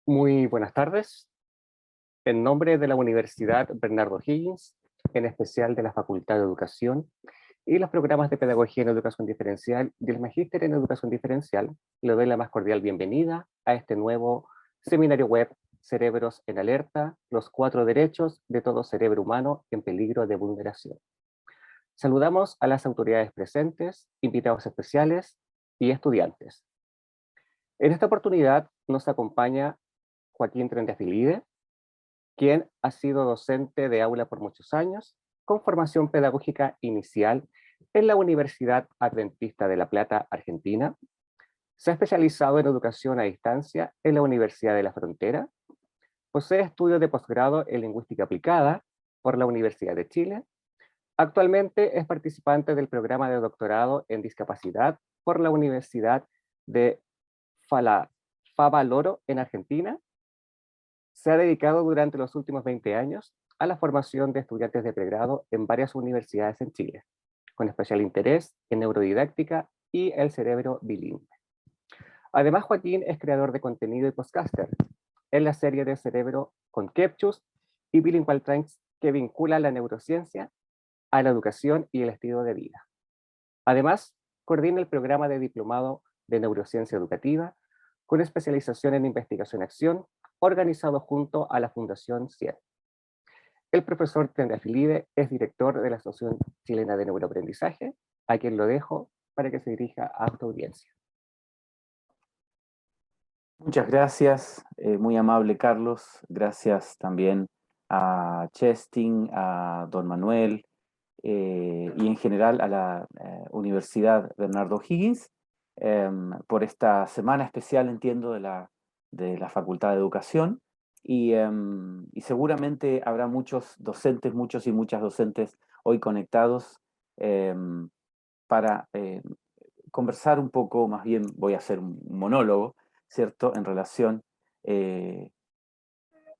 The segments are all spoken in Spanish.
Muy buenas tardes. En nombre de la Universidad Bernardo Higgins, en especial de la Facultad de Educación y los programas de Pedagogía en Educación Diferencial y el Magíster en Educación Diferencial, le doy la más cordial bienvenida a este nuevo seminario web Cerebros en Alerta, los 4 derechos de todo cerebro humano en peligro de vulneración. Saludamos a las autoridades presentes, invitados especiales y estudiantes. En esta oportunidad nos acompaña Joaquín Trendafilide, quien ha sido docente de aula por muchos años, con formación pedagógica inicial en la Universidad Adventista de La Plata, Argentina. Se ha especializado en educación a distancia en la Universidad de la Frontera. Posee estudios de posgrado en lingüística aplicada por la Universidad de Chile. Actualmente es participante del programa de doctorado en discapacidad por la Universidad de Favaloro en Argentina. Se ha dedicado durante los últimos 20 años a la formación de estudiantes de pregrado en varias universidades en Chile, con especial interés en neurodidáctica y el cerebro bilingüe. Además, Joaquín es creador de contenido y podcaster en la serie de Cerebro con Kepchus y Bilingual Trends, que vincula la neurociencia a la educación y el estilo de vida. Además, coordina el programa de diplomado de neurociencia educativa con especialización en investigación-acción, organizado junto a la Fundación CIEN. El profesor Trendafilide es director de la Asociación Chilena de Neuroaprendizaje, a quien lo dejo para que se dirija a tu audiencia. Muchas gracias, muy amable Carlos. Gracias también a Chesting, a Don Manuel y en general a la Universidad Bernardo Higgins por esta semana especial, entiendo, de la Facultad de Educación. Y seguramente habrá muchos docentes, muchos y muchas docentes hoy conectados para conversar un poco, más bien voy a hacer un monólogo, ¿cierto?, en relación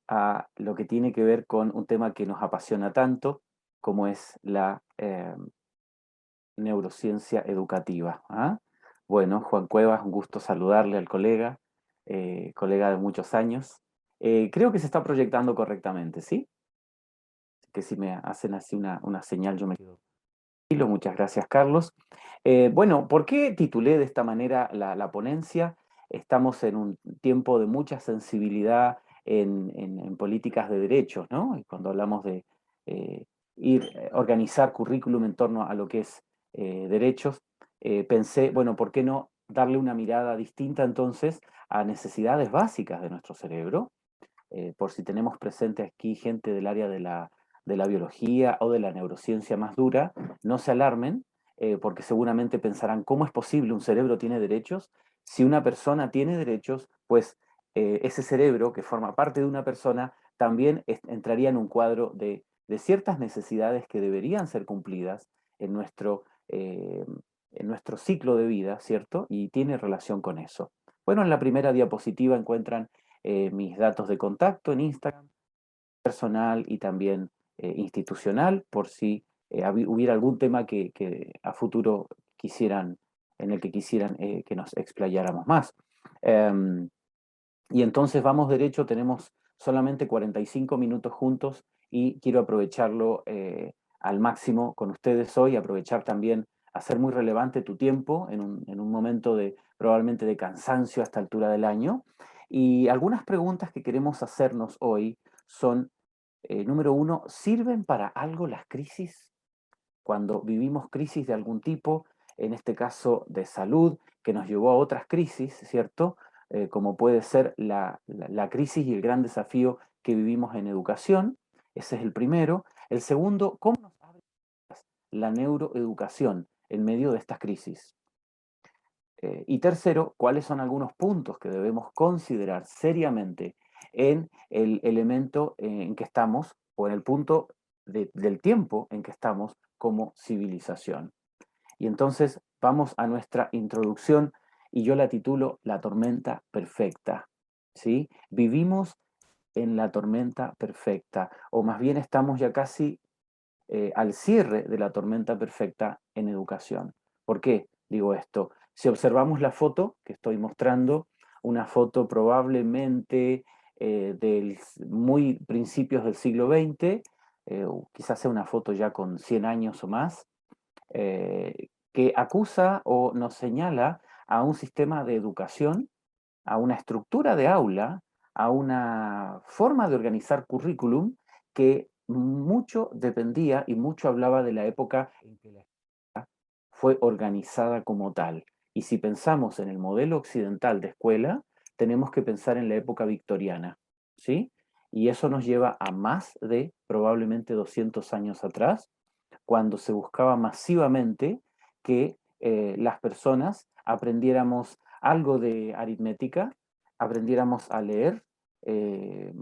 a lo que tiene que ver con un tema que nos apasiona tanto, como es la neurociencia educativa. ¿Ah? Bueno, Juan Cuevas, un gusto saludarle al colega, colega de muchos años. Creo que se está proyectando correctamente, ¿sí? Que si me hacen así una señal, yo me quedo tranquilo. Muchas gracias, Carlos. Bueno, ¿por qué titulé de esta manera la ponencia? Estamos en un tiempo de mucha sensibilidad en políticas de derechos, ¿no? Y cuando hablamos de organizar currículum en torno a lo que es derechos, pensé, bueno, ¿por qué no darle una mirada distinta entonces a necesidades básicas de nuestro cerebro? Por si tenemos presente aquí gente del área de la biología o de la neurociencia más dura, no se alarmen, porque seguramente pensarán, ¿cómo es posible un cerebro tiene derechos? Si una persona tiene derechos, pues ese cerebro que forma parte de una persona también entraría en un cuadro de ciertas necesidades que deberían ser cumplidas en nuestro ciclo de vida, ¿cierto? Y tiene relación con eso. Bueno, en la primera diapositiva encuentran mis datos de contacto en Instagram, personal y también institucional, por si hubiera algún tema que a futuro quisieran, en el que quisieran que nos explayáramos más. Um, y entonces vamos derecho, tenemos solamente 45 minutos juntos y quiero aprovecharlo al máximo con ustedes hoy, aprovechar también, hacer muy relevante tu tiempo en un momento de probablemente de cansancio a esta altura del año. Y algunas preguntas que queremos hacernos hoy son, número uno, ¿sirven para algo las crisis? Cuando vivimos crisis de algún tipo, en este caso de salud, que nos llevó a otras crisis, ¿cierto? Como puede ser la crisis y el gran desafío que vivimos en educación. Ese es el primero. El segundo, ¿cómo nos abre la neuroeducación en medio de estas crisis? Y tercero, ¿cuáles son algunos puntos que debemos considerar seriamente en el elemento en que estamos o en el punto del tiempo en que estamos como civilización? Y entonces vamos a nuestra introducción y yo la titulo La tormenta perfecta. ¿Sí? Vivimos en la tormenta perfecta, o más bien estamos ya casi al cierre de la tormenta perfecta en educación. ¿Por qué digo esto? Si observamos la foto que estoy mostrando, una foto probablemente muy principios del siglo XX, o quizás sea una foto ya con 100 años o más, que acusa o nos señala a un sistema de educación, a una estructura de aula, a una forma de organizar currículum que mucho dependía y mucho hablaba de la época en que la escuela fue organizada como tal. Y si pensamos en el modelo occidental de escuela, tenemos que pensar en la época victoriana, ¿sí? Y eso nos lleva a más de probablemente 200 años atrás, cuando se buscaba masivamente que las personas aprendiéramos algo de aritmética, aprendiéramos a leer,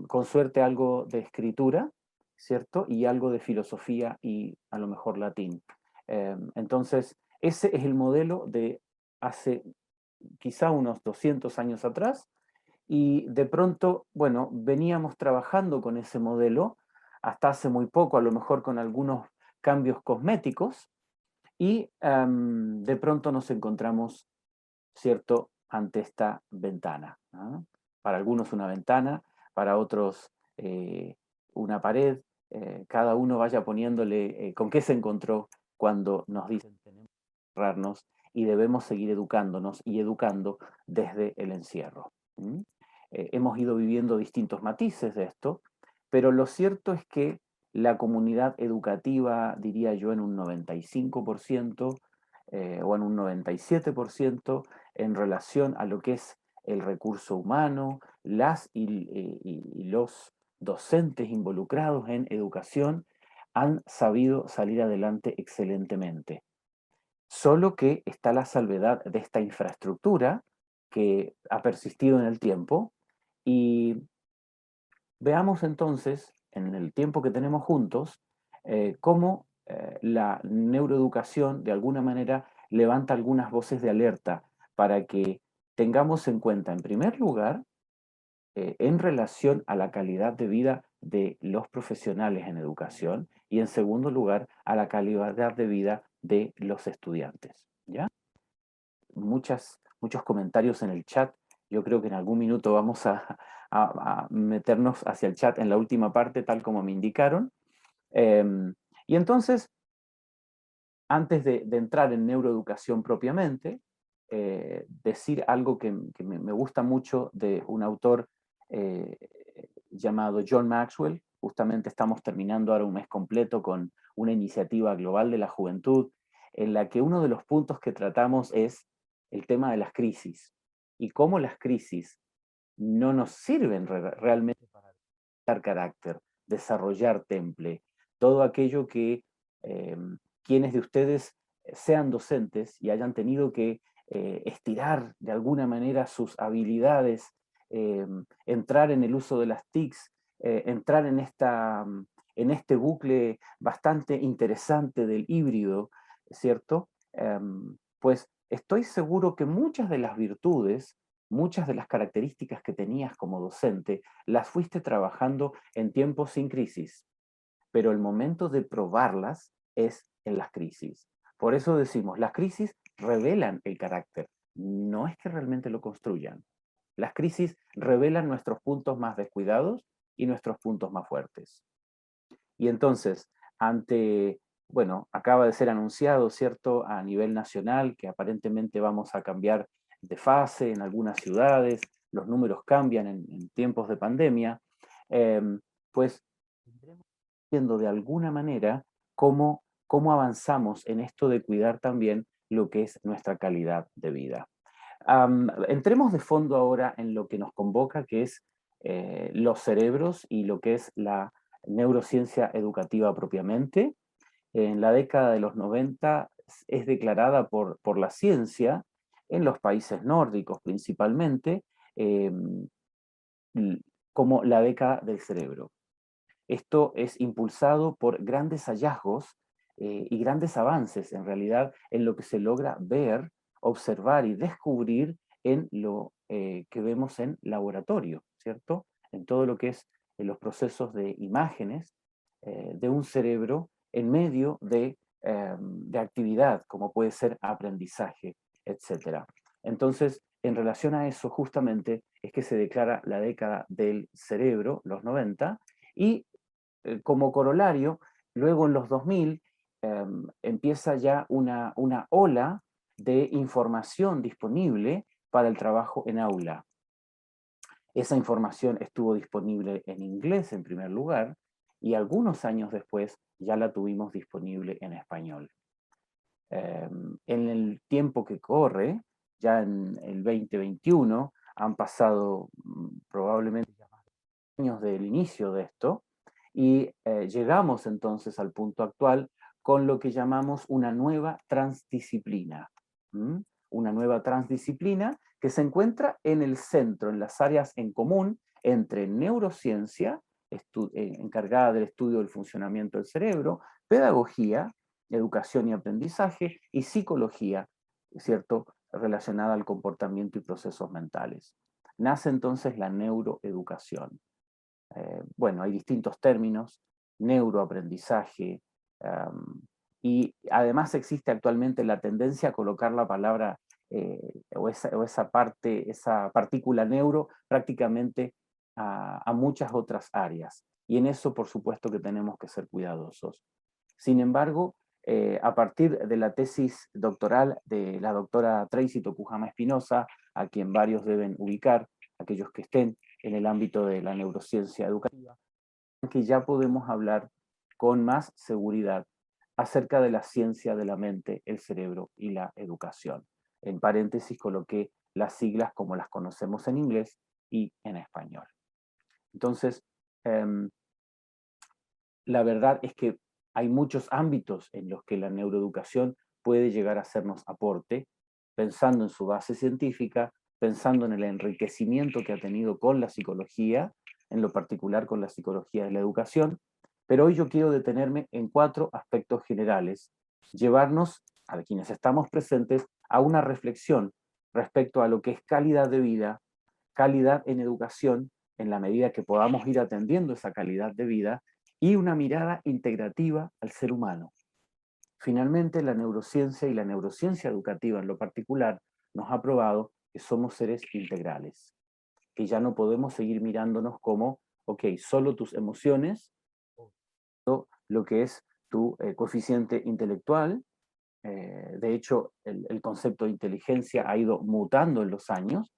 con suerte algo de escritura, ¿cierto? Y algo de filosofía y a lo mejor latín. Entonces, ese es el modelo de hace quizá unos 200 años atrás, y de pronto, bueno, veníamos trabajando con ese modelo hasta hace muy poco, a lo mejor con algunos cambios cosméticos, y de pronto nos encontramos, ¿cierto?, ante esta ventana, ¿no? Para algunos una ventana, para otros una pared, cada uno vaya poniéndole con qué se encontró cuando nos dicen tenemos que cerrarnos y debemos seguir educándonos y educando desde el encierro. Hemos ido viviendo distintos matices de esto, pero lo cierto es que la comunidad educativa, diría yo, en un 95% o en un 97% en relación a lo que es el recurso humano, las y los docentes involucrados en educación han sabido salir adelante excelentemente. Solo que está la salvedad de esta infraestructura que ha persistido en el tiempo, y veamos entonces, en el tiempo que tenemos juntos, cómo la neuroeducación de alguna manera levanta algunas voces de alerta para que tengamos en cuenta, en primer lugar, en relación a la calidad de vida de los profesionales en educación, y en segundo lugar, a la calidad de vida de los estudiantes. ¿Ya? Muchos comentarios en el chat. Yo creo que en algún minuto vamos a meternos hacia el chat en la última parte, tal como me indicaron. Y entonces, antes de entrar en neuroeducación propiamente, decir algo que me gusta mucho de un autor eh, llamado John Maxwell. Justamente estamos terminando ahora un mes completo con una iniciativa global de la juventud, en la que uno de los puntos que tratamos es el tema de las crisis, y cómo las crisis no nos sirven realmente para desarrollar carácter, desarrollar temple, todo aquello que eh, quienes de ustedes sean docentes y hayan tenido que estirar de alguna manera sus habilidades, entrar en el uso de las TICs, entrar en este bucle bastante interesante del híbrido, ¿cierto? Pues estoy seguro que muchas de las virtudes, muchas de las características que tenías como docente, las fuiste trabajando en tiempos sin crisis, pero el momento de probarlas es en las crisis. Por eso decimos, las crisis revelan el carácter, no es que realmente lo construyan. Las crisis revelan nuestros puntos más descuidados y nuestros puntos más fuertes. Y entonces, bueno, acaba de ser anunciado, ¿cierto?, a nivel nacional, que aparentemente vamos a cambiar de fase en algunas ciudades, los números cambian en tiempos de pandemia, pues tendremos viendo de alguna manera cómo avanzamos en esto de cuidar también lo que es nuestra calidad de vida. Entremos de fondo ahora en lo que nos convoca, que es los cerebros y lo que es la neurociencia educativa propiamente. En la década de los 90 es declarada por la ciencia, en los países nórdicos principalmente, como la década del cerebro. Esto es impulsado por grandes hallazgos y grandes avances, en realidad, en lo que se logra ver, observar y descubrir en lo que vemos en laboratorio, ¿cierto? En todo lo que es en los procesos de imágenes de un cerebro en medio de actividad, como puede ser aprendizaje, etc. Entonces, en relación a eso justamente es que se declara la década del cerebro, los 90, y como corolario, luego en los 2000 empieza ya una ola de información disponible para el trabajo en aula. Esa información estuvo disponible en inglés en primer lugar, y algunos años después ya la tuvimos disponible en español. En el tiempo que corre, ya en el 2021, han pasado probablemente ya más de años del inicio de esto, y llegamos entonces al punto actual con lo que llamamos una nueva transdisciplina. Una nueva transdisciplina que se encuentra en el centro, en las áreas en común entre neurociencia, encargada del estudio del funcionamiento del cerebro, pedagogía, educación y aprendizaje, y psicología, ¿cierto?, relacionada al comportamiento y procesos mentales. Nace entonces la neuroeducación. Bueno, hay distintos términos: neuroaprendizaje, y además existe actualmente la tendencia a colocar la palabra o esa parte, esa partícula neuro prácticamente a muchas otras áreas. Y en eso, por supuesto, que tenemos que ser cuidadosos. Sin embargo, a partir de la tesis doctoral de la doctora Tracy Tokujama Espinosa, a quien varios deben ubicar, aquellos que estén en el ámbito de la neurociencia educativa, que ya podemos hablar con más seguridad acerca de la ciencia de la mente, el cerebro y la educación. En paréntesis coloqué las siglas como las conocemos en inglés y en español. Entonces, la verdad es que hay muchos ámbitos en los que la neuroeducación puede llegar a hacernos aporte, pensando en su base científica, pensando en el enriquecimiento que ha tenido con la psicología, en lo particular con la psicología de la educación, pero hoy yo quiero detenerme en 4 aspectos generales, llevarnos a quienes estamos presentes a una reflexión respecto a lo que es calidad de vida, calidad en educación, en la medida que podamos ir atendiendo esa calidad de vida, y una mirada integrativa al ser humano. Finalmente, la neurociencia y la neurociencia educativa en lo particular nos ha probado que somos seres integrales, que ya no podemos seguir mirándonos como, ok, solo tus emociones, o lo que es tu coeficiente intelectual. De hecho, el concepto de inteligencia ha ido mutando en los años,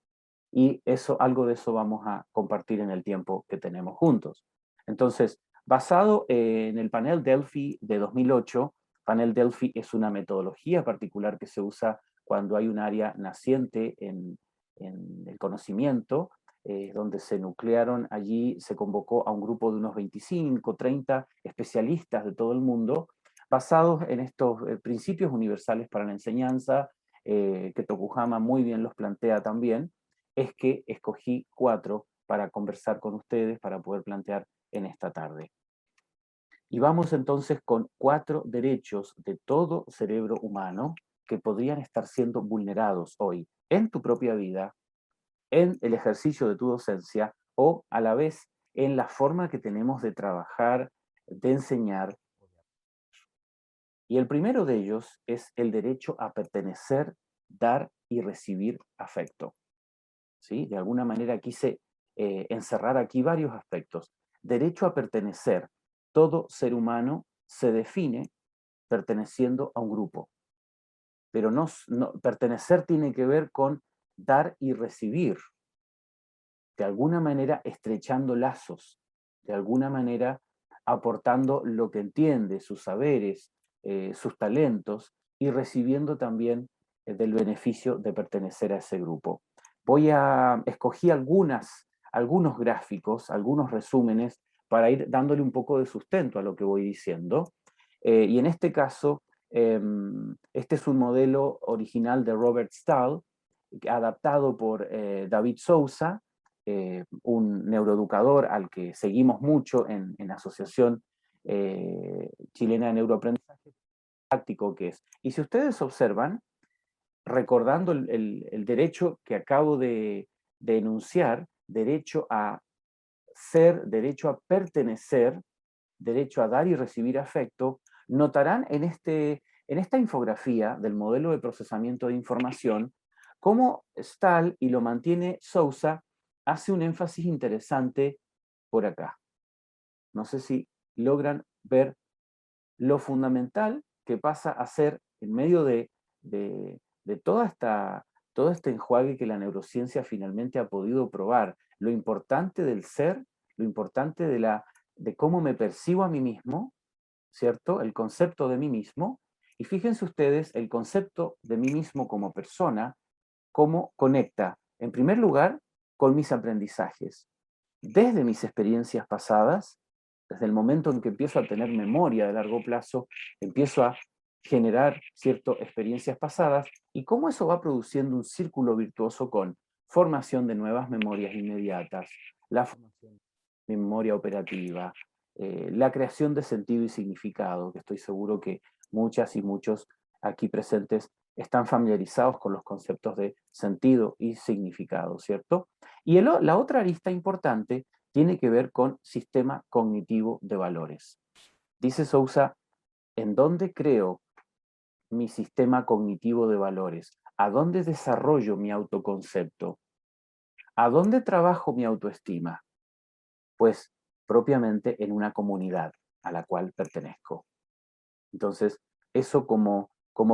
y algo de eso vamos a compartir en el tiempo que tenemos juntos. Entonces, basado en el panel Delphi de 2008, panel Delphi es una metodología particular que se usa cuando hay un área naciente en el conocimiento, donde se nuclearon allí, se convocó a un grupo de unos 25, 30 especialistas de todo el mundo, basados en estos principios universales para la enseñanza, que Tokujama muy bien los plantea también. Es que escogí 4 para conversar con ustedes, para poder plantear en esta tarde. Y vamos entonces con 4 derechos de todo cerebro humano que podrían estar siendo vulnerados hoy en tu propia vida, en el ejercicio de tu docencia, o a la vez en la forma que tenemos de trabajar, de enseñar. Y el primero de ellos es el derecho a pertenecer, dar y recibir afecto. ¿Sí? De alguna manera quise encerrar aquí varios aspectos. Derecho a pertenecer. Todo ser humano se define perteneciendo a un grupo, pero pertenecer tiene que ver con dar y recibir, de alguna manera estrechando lazos, de alguna manera aportando lo que entiende, sus saberes, sus talentos, y recibiendo también del beneficio de pertenecer a ese grupo. Escogí algunos gráficos, algunos resúmenes, para ir dándole un poco de sustento a lo que voy diciendo. Y en este caso, este es un modelo original de Robert Stahl, adaptado por David Sousa, un neuroeducador al que seguimos mucho en la Asociación Chilena de Neuroaprendizaje, práctico que es. Y si ustedes observan, recordando el derecho que acabo de enunciar, derecho a ser, derecho a pertenecer, derecho a dar y recibir afecto, notarán en esta infografía del modelo de procesamiento de información Cómo Stahl, y lo mantiene Sousa, hace un énfasis interesante por acá. No sé si logran ver lo fundamental que pasa a ser, en medio de todo este enjuague que la neurociencia finalmente ha podido probar, lo importante del ser, lo importante de cómo me percibo a mí mismo, ¿cierto? El concepto de mí mismo, y fíjense ustedes el concepto de mí mismo como persona, cómo conecta, en primer lugar, con mis aprendizajes. Desde mis experiencias pasadas, desde el momento en que empiezo a tener memoria de largo plazo, empiezo a generar ciertas experiencias pasadas y cómo eso va produciendo un círculo virtuoso con formación de nuevas memorias inmediatas, la formación de memoria operativa, la creación de sentido y significado, que estoy seguro que muchas y muchos aquí presentes están familiarizados con los conceptos de sentido y significado, ¿cierto? Y la otra arista importante tiene que ver con sistema cognitivo de valores. Dice Sousa, ¿en dónde creo mi sistema cognitivo de valores? ¿A dónde desarrollo mi autoconcepto? ¿A dónde trabajo mi autoestima? Pues propiamente en una comunidad a la cual pertenezco. Entonces, eso como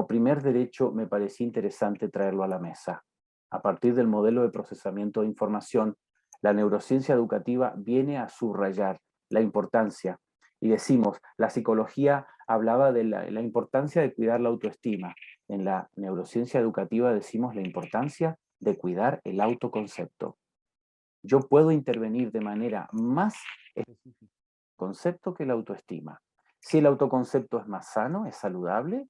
primer derecho me parecía interesante traerlo a la mesa. A partir del modelo de procesamiento de información, la neurociencia educativa viene a subrayar la importancia. Y decimos, la psicología hablaba de la importancia de cuidar la autoestima. En la neurociencia educativa decimos la importancia de cuidar el autoconcepto. Yo puedo intervenir de manera más específica en el concepto que la autoestima. Si el autoconcepto es más sano, es saludable,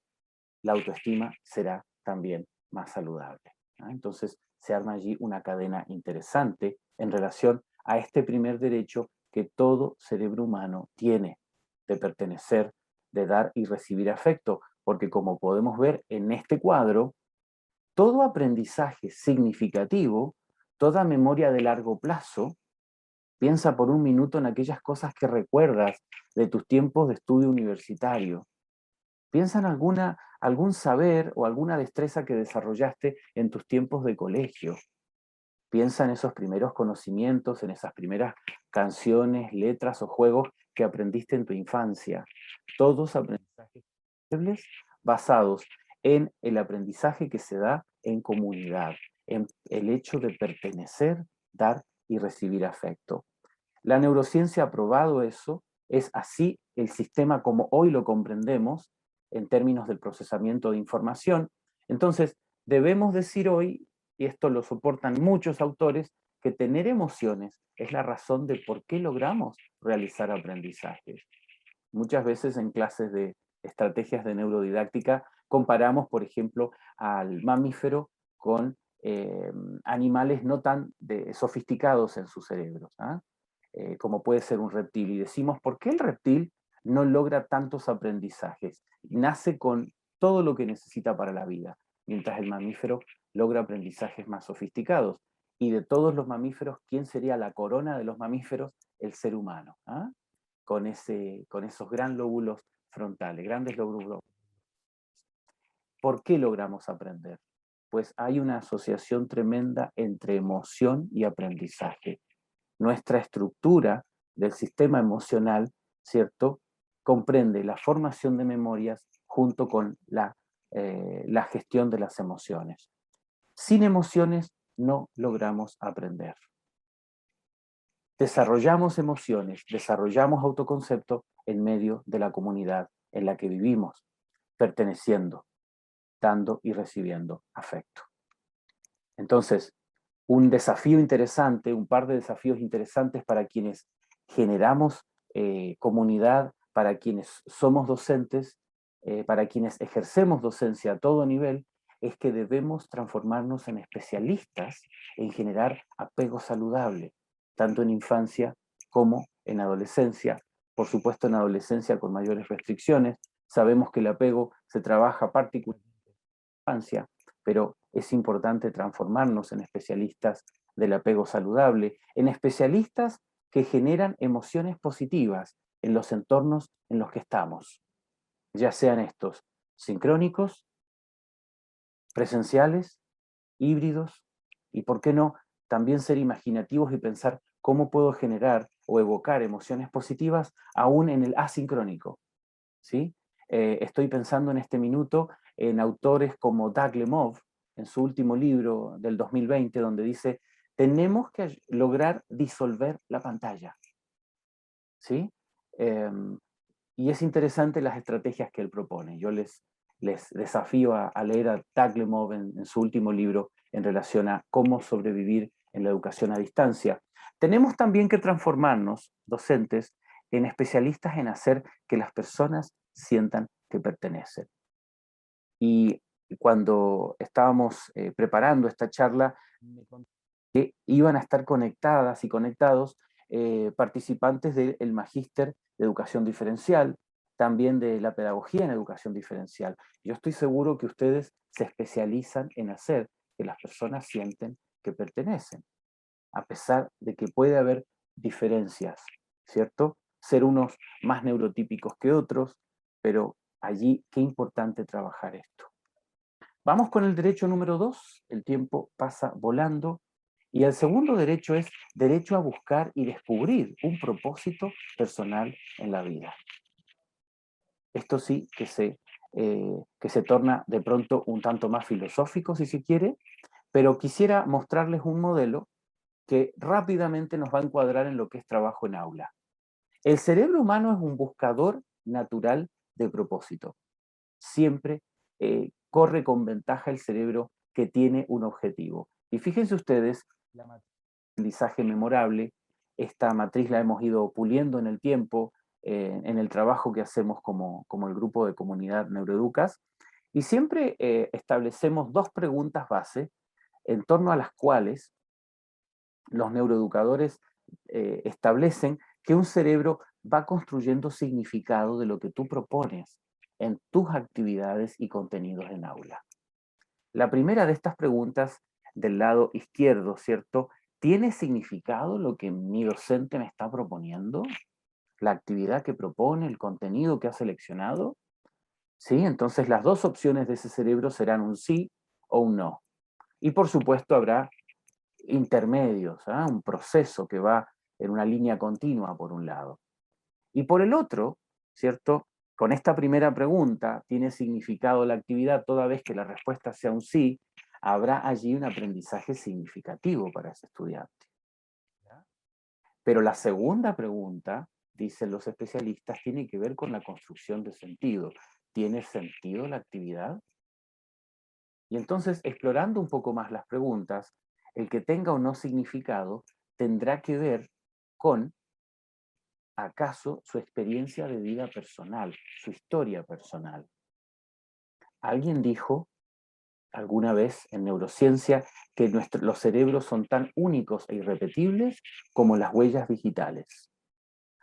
la autoestima será también más saludable. Entonces se arma allí una cadena interesante en relación a este primer derecho que todo cerebro humano tiene de pertenecer, de dar y recibir afecto, porque como podemos ver en este cuadro, todo aprendizaje significativo, toda memoria de largo plazo, piensa por un minuto en aquellas cosas que recuerdas de tus tiempos de estudio universitario. Piensa en algún saber o alguna destreza que desarrollaste en tus tiempos de colegio. Piensa en esos primeros conocimientos, en esas primeras canciones, letras o juegos que aprendiste en tu infancia. Todos aprendizajes basados en el aprendizaje que se da en comunidad, en el hecho de pertenecer, dar y recibir afecto. La neurociencia ha probado eso, es así el sistema como hoy lo comprendemos en términos del procesamiento de información. Entonces, debemos decir hoy, y esto lo soportan muchos autores, que tener emociones es la razón de por qué logramos realizar aprendizajes. Muchas veces en clases de estrategias de neurodidáctica comparamos, por ejemplo, al mamífero con animales no tan sofisticados en sus cerebros, como puede ser un reptil. Y decimos, ¿por qué el reptil no logra tantos aprendizajes? Nace con todo lo que necesita para la vida, mientras el mamífero logra aprendizajes más sofisticados. Y de todos los mamíferos, ¿quién sería la corona de los mamíferos? El ser humano. Con esos grandes lóbulos frontales, grandes lóbulos. ¿Por qué logramos aprender? Pues hay una asociación tremenda entre emoción y aprendizaje. Nuestra estructura del sistema emocional, ¿cierto?, comprende la formación de memorias junto con la gestión de las emociones. Sin emociones no logramos aprender. Desarrollamos emociones, desarrollamos autoconcepto en medio de la comunidad en la que vivimos, perteneciendo, dando y recibiendo afecto. Entonces, un desafío interesante, un par de desafíos interesantes para quienes generamos comunidad, para quienes somos docentes, para quienes ejercemos docencia a todo nivel, es que debemos transformarnos en especialistas en generar apego saludable, tanto en infancia como en adolescencia. Por supuesto, en adolescencia con mayores restricciones. Sabemos que el apego se trabaja particularmente en la infancia, pero es importante transformarnos en especialistas del apego saludable, en especialistas que generan emociones positivas en los entornos en los que estamos, ya sean estos sincrónicos, presenciales híbridos, y por qué no, también ser imaginativos y pensar cómo puedo generar o evocar emociones positivas aún en el asincrónico, ¿sí? Estoy pensando en este minuto en autores como Doug Lemov, en su último libro del 2020, donde dice, tenemos que lograr disolver la pantalla, ¿sí? Y es interesante las estrategias que él propone. Yo les desafío a leer a Doug Lemov en su último libro en relación a cómo sobrevivir en la educación a distancia. Tenemos también que transformarnos, docentes, en especialistas en hacer que las personas sientan que pertenecen. Y cuando estábamos preparando esta charla, me conté que iban a estar conectadas y conectados participantes del Magíster de Educación Diferencial, también de la Pedagogía en Educación Diferencial. Yo estoy seguro que ustedes se especializan en hacer que las personas sienten que pertenecen, a pesar de que puede haber diferencias, ¿cierto? Ser unos más neurotípicos que otros, pero allí qué importante trabajar esto. Vamos con el derecho número 2, el tiempo pasa volando, y el segundo derecho es derecho a buscar y descubrir un propósito personal en la vida. Esto sí que se torna de pronto un tanto más filosófico, si se quiere, pero quisiera mostrarles un modelo que rápidamente nos va a encuadrar en lo que es trabajo en aula. El cerebro humano es un buscador natural de propósito. Siempre corre con ventaja el cerebro que tiene un objetivo. Y fíjense ustedes, la matriz de aprendizaje memorable, esta matriz la hemos ido puliendo en el tiempo, en el trabajo que hacemos como el grupo de comunidad Neuroeducas, y siempre establecemos dos preguntas base en torno a las cuales los neuroeducadores establecen que un cerebro va construyendo significado de lo que tú propones en tus actividades y contenidos en aula. La primera de estas preguntas del lado izquierdo, ¿cierto? ¿Tiene significado lo que mi docente me está proponiendo? ¿La actividad que propone, el contenido que ha seleccionado? ¿Sí? Entonces las dos opciones de ese cerebro serán un sí o un no. Y por supuesto habrá intermedios, ¿eh? Un proceso que va en una línea continua por un lado. Y por el otro, ¿cierto? Con esta primera pregunta, ¿tiene significado la actividad? Toda vez que la respuesta sea un sí, habrá allí un aprendizaje significativo para ese estudiante. Pero la segunda pregunta, dicen los especialistas, tiene que ver con la construcción de sentido. ¿Tiene sentido la actividad? Y entonces, explorando un poco más las preguntas, el que tenga o no significado tendrá que ver con, acaso, su experiencia de vida personal, su historia personal. Alguien dijo alguna vez en neurociencia que los cerebros son tan únicos e irrepetibles como las huellas digitales.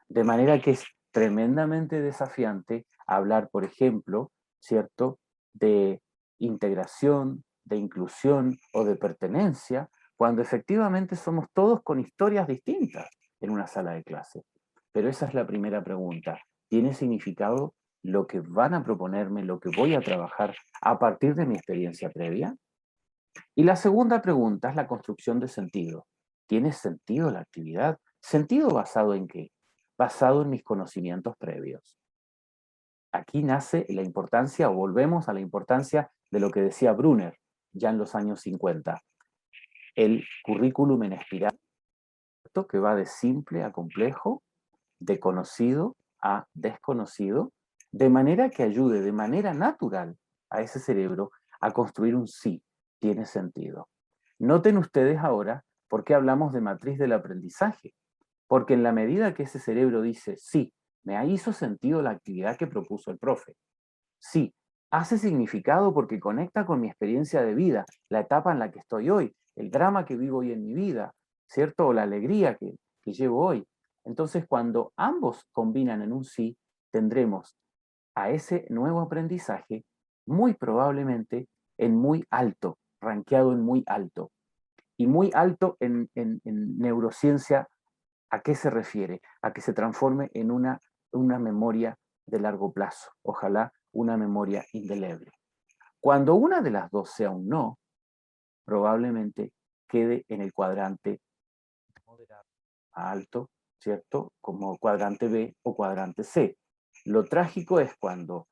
De manera que es tremendamente desafiante hablar, por ejemplo, ¿cierto?, de integración, de inclusión o de pertenencia, cuando efectivamente somos todos con historias distintas en una sala de clase. Pero esa es la primera pregunta. ¿Tiene significado lo que van a proponerme, lo que voy a trabajar a partir de mi experiencia previa? Y la segunda pregunta es la construcción de sentido. ¿Tiene sentido la actividad? ¿Sentido basado en qué? Basado en mis conocimientos previos. Aquí nace la importancia, o volvemos a la importancia de lo que decía Brunner ya en los años 50. El currículum en espiral, que va de simple a complejo, de conocido a desconocido, de manera que ayude de manera natural a ese cerebro a construir un sí, tiene sentido. Noten ustedes ahora por qué hablamos de matriz del aprendizaje. Porque en la medida que ese cerebro dice, sí, me hizo sentido la actividad que propuso el profe. Sí, hace significado porque conecta con mi experiencia de vida, la etapa en la que estoy hoy, el drama que vivo hoy en mi vida, ¿cierto? O la alegría que llevo hoy. Entonces, cuando ambos combinan en un sí, tendremos a ese nuevo aprendizaje muy probablemente en muy alto, rankeado en muy alto. Y muy alto en neurociencia, ¿a qué se refiere? A que se transforme en una memoria de largo plazo, ojalá una memoria indeleble. Cuando una de las dos sea un no, probablemente quede en el cuadrante moderado a alto, ¿cierto? Como cuadrante B o cuadrante C. Lo trágico es cuando,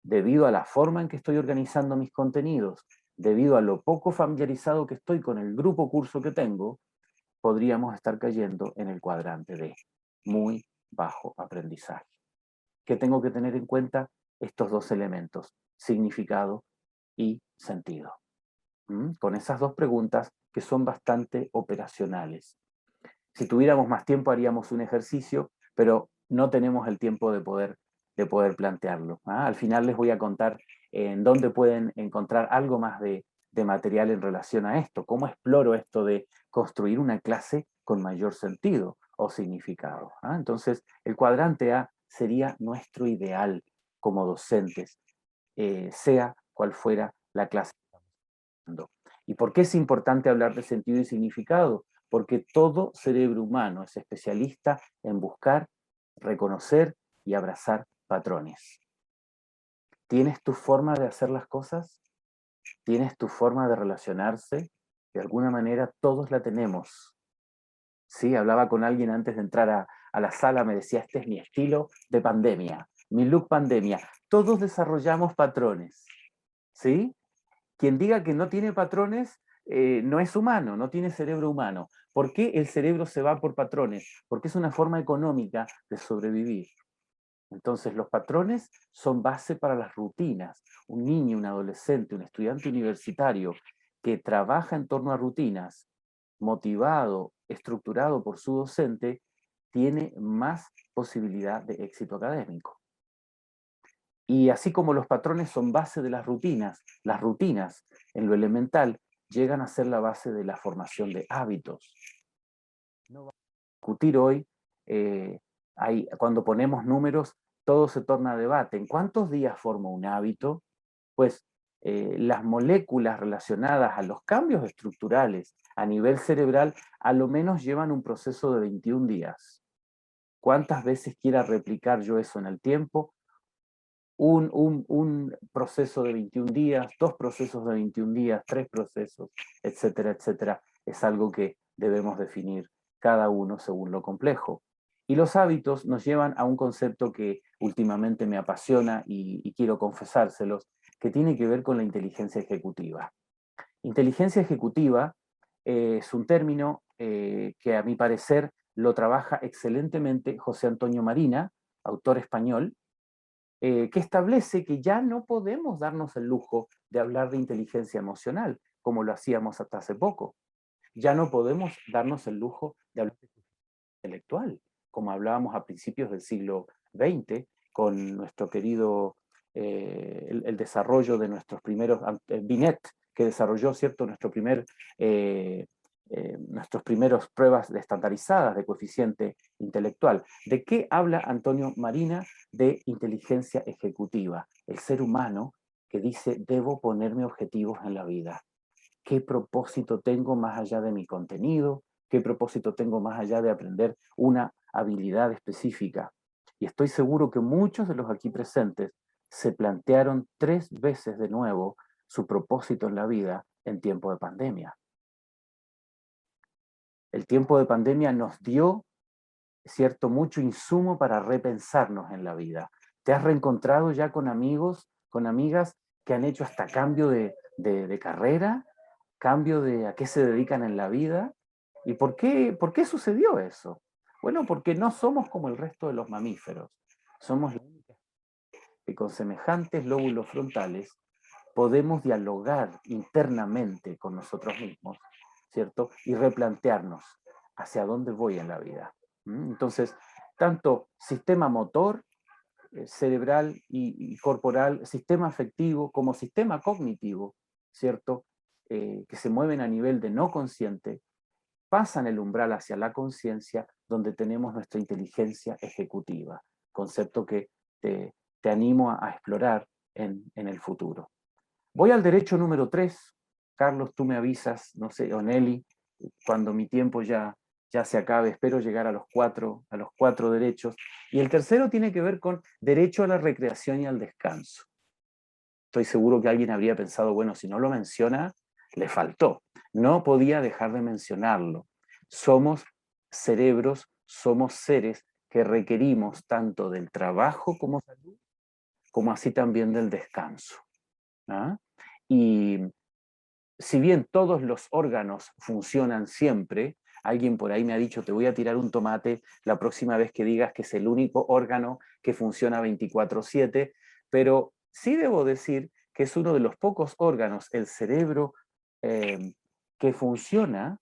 debido a la forma en que estoy organizando mis contenidos, debido a lo poco familiarizado que estoy con el grupo curso que tengo, podríamos estar cayendo en el cuadrante D, muy bajo aprendizaje. ¿Qué tengo que tener en cuenta? Estos dos elementos, significado y sentido. Con esas dos preguntas que son bastante operacionales. Si tuviéramos más tiempo haríamos un ejercicio, pero no tenemos el tiempo de poder plantearlo. Al final les voy a contar en dónde pueden encontrar algo más de material en relación a esto, cómo exploro esto de construir una clase con mayor sentido o significado. Entonces, el cuadrante A sería nuestro ideal como docentes, sea cual fuera la clase. ¿Y por qué es importante hablar de sentido y significado? Porque todo cerebro humano es especialista en buscar, reconocer y abrazar patrones. ¿Tienes tu forma de hacer las cosas? ¿Tienes tu forma de relacionarse? De alguna manera todos la tenemos. Sí, hablaba con alguien antes de entrar a la sala, me decía, este es mi estilo de pandemia, mi look pandemia. Todos desarrollamos patrones, ¿sí? Quien diga que no tiene patrones no es humano, no tiene cerebro humano. ¿Por qué el cerebro se va por patrones? Porque es una forma económica de sobrevivir. Entonces los patrones son base para las rutinas. Un niño, un adolescente, un estudiante universitario que trabaja en torno a rutinas, motivado, estructurado por su docente, tiene más posibilidad de éxito académico. Y así como los patrones son base de las rutinas en lo elemental llegan a ser la base de la formación de hábitos. No vamos a discutir hoy, cuando ponemos números, todo se torna debate. ¿En cuántos días forma un hábito? Pues las moléculas relacionadas a los cambios estructurales a nivel cerebral a lo menos llevan un proceso de 21 días. ¿Cuántas veces quiera replicar yo eso en el tiempo? Un proceso de 21 días, 2 procesos de 21 días, 3 procesos, etcétera, etcétera, es algo que debemos definir cada uno según lo complejo. Y los hábitos nos llevan a un concepto que últimamente me apasiona y quiero confesárselos, que tiene que ver con la inteligencia ejecutiva. Inteligencia ejecutiva es un término que a mi parecer lo trabaja excelentemente José Antonio Marina, autor español, que establece que ya no podemos darnos el lujo de hablar de inteligencia emocional, como lo hacíamos hasta hace poco. Ya no podemos darnos el lujo de hablar de intelectual, como hablábamos a principios del siglo XX, con nuestro querido, el desarrollo de nuestros primeros, Binet, que desarrolló, ¿cierto?, nuestros primeros pruebas estandarizadas de coeficiente intelectual. ¿De qué habla Antonio Marina? De inteligencia ejecutiva, el ser humano que dice, debo ponerme objetivos en la vida. ¿Qué propósito tengo más allá de mi contenido? ¿Qué propósito tengo más allá de aprender una habilidad específica? Y estoy seguro que muchos de los aquí presentes se plantearon 3 veces de nuevo su propósito en la vida en tiempo de pandemia. El tiempo de pandemia nos dio, cierto, mucho insumo para repensarnos en la vida. ¿Te has reencontrado ya con amigos, con amigas que han hecho hasta cambio de carrera, cambio de a qué se dedican en la vida? ¿Y por qué sucedió eso? Bueno, porque no somos como el resto de los mamíferos. Somos la única que con semejantes lóbulos frontales podemos dialogar internamente con nosotros mismos, ¿cierto? Y replantearnos hacia dónde voy en la vida. Entonces, tanto sistema motor, cerebral y corporal, sistema afectivo como sistema cognitivo, ¿cierto? Que se mueven a nivel de no consciente, pasan el umbral hacia la conciencia, donde tenemos nuestra inteligencia ejecutiva, concepto que te animo a explorar en el futuro. Voy al derecho número 3. Carlos, tú me avisas, no sé, o Nelly, cuando mi tiempo ya se acabe, espero llegar a los cuatro derechos. Y el tercero tiene que ver con derecho a la recreación y al descanso. Estoy seguro que alguien habría pensado, bueno, si no lo menciona, le faltó. No podía dejar de mencionarlo. Somos cerebros, somos seres que requerimos tanto del trabajo como salud, como así también del descanso. ¿Ah? Y si bien todos los órganos funcionan siempre, alguien por ahí me ha dicho, te voy a tirar un tomate la próxima vez que digas que es el único órgano que funciona 24/7, pero sí debo decir que es uno de los pocos órganos, el cerebro, que funciona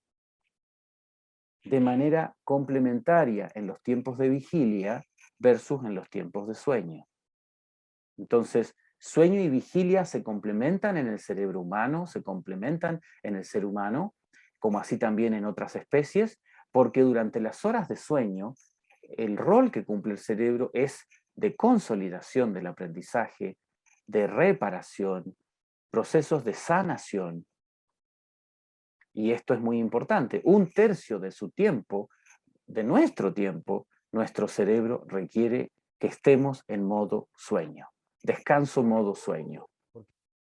de manera complementaria en los tiempos de vigilia versus en los tiempos de sueño. Entonces, sueño y vigilia se complementan en el cerebro humano, se complementan en el ser humano, como así también en otras especies, porque durante las horas de sueño, el rol que cumple el cerebro es de consolidación del aprendizaje, de reparación, procesos de sanación. Y esto es muy importante. 1/3 de su tiempo, de nuestro tiempo, nuestro cerebro requiere que estemos en modo sueño. Descanso modo sueño.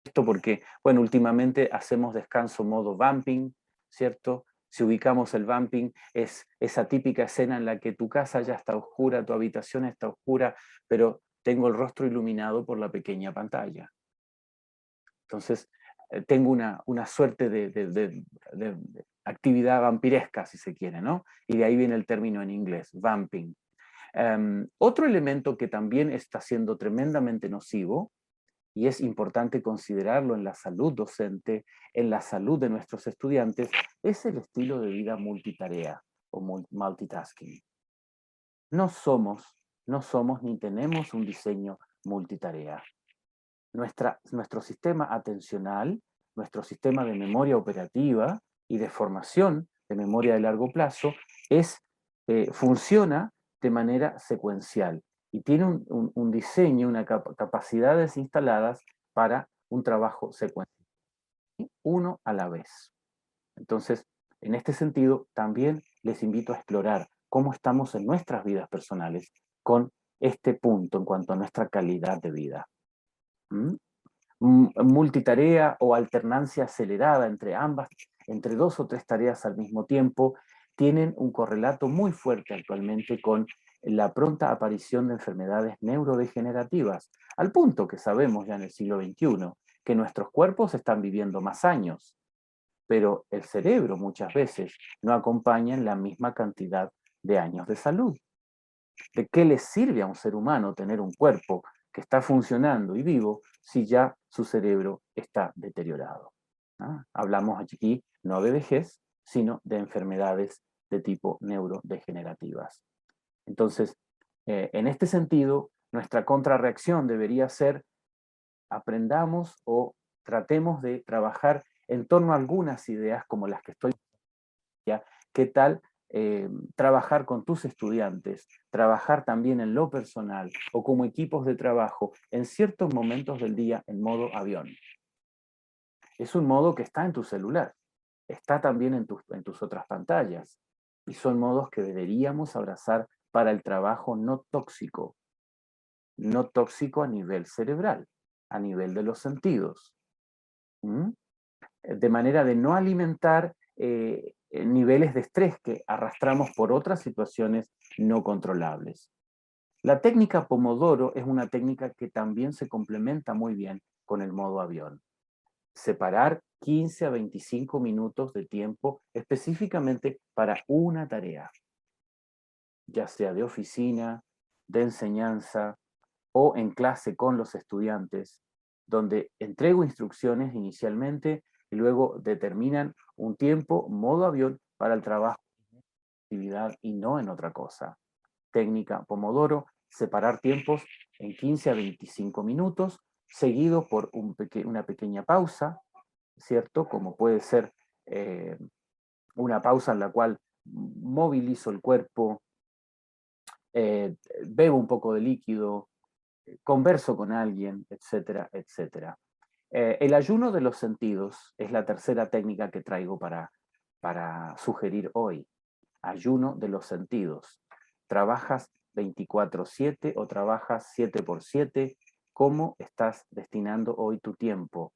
Esto porque, bueno, últimamente hacemos descanso modo vamping, ¿cierto? Si ubicamos el vamping, es esa típica escena en la que tu casa ya está oscura, tu habitación está oscura, pero tengo el rostro iluminado por la pequeña pantalla. Entonces, tengo una suerte de actividad vampiresca, si se quiere, ¿no? Y de ahí viene el término en inglés, vamping. Otro elemento que también está siendo tremendamente nocivo, y es importante considerarlo en la salud docente, en la salud de nuestros estudiantes, es el estilo de vida multitarea o multitasking. No somos ni tenemos un diseño multitarea. Nuestro sistema atencional, nuestro sistema de memoria operativa y de formación de memoria de largo plazo funciona de manera secuencial y tiene un diseño, capacidades instaladas para un trabajo secuencial, uno a la vez. Entonces, en este sentido, también les invito a explorar cómo estamos en nuestras vidas personales con este punto en cuanto a nuestra calidad de vida. ¿Mm? Multitarea o alternancia acelerada entre ambas, entre 2 o 3 tareas al mismo tiempo, tienen un correlato muy fuerte actualmente con la pronta aparición de enfermedades neurodegenerativas, al punto que sabemos ya en el siglo XXI que nuestros cuerpos están viviendo más años, pero el cerebro muchas veces no acompaña en la misma cantidad de años de salud. ¿De qué le sirve a un ser humano tener un cuerpo que está funcionando y vivo si ya su cerebro está deteriorado? ¿Ah? Hablamos aquí no de vejez, sino de enfermedades de tipo neurodegenerativas. Entonces, en este sentido, nuestra contrarreacción debería ser aprendamos o tratemos de trabajar en torno a algunas ideas como las que estoy. ¿Qué tal trabajar con tus estudiantes, trabajar también en lo personal o como equipos de trabajo en ciertos momentos del día en modo avión? Es un modo que está en tu celular, está también en tus otras pantallas y son modos que deberíamos abrazar para el trabajo no tóxico a nivel cerebral, a nivel de los sentidos. ¿Mm? De manera de no alimentar niveles de estrés que arrastramos por otras situaciones no controlables. La técnica Pomodoro es una técnica que también se complementa muy bien con el modo avión. Separar 15 a 25 minutos de tiempo específicamente para una tarea, ya sea de oficina, de enseñanza o en clase con los estudiantes, donde entrego instrucciones inicialmente y luego determinan un tiempo, modo avión, para el trabajo, actividad y no en otra cosa. Técnica Pomodoro, separar tiempos en 15 a 25 minutos, seguido por una pequeña pausa, ¿cierto? Como puede ser una pausa en la cual movilizo el cuerpo, bebo un poco de líquido, converso con alguien, etcétera, etcétera. El ayuno de los sentidos es la tercera técnica que traigo para sugerir hoy. Ayuno de los sentidos. ¿Trabajas 24/7 o trabajas 7/7? ¿Cómo estás destinando hoy tu tiempo?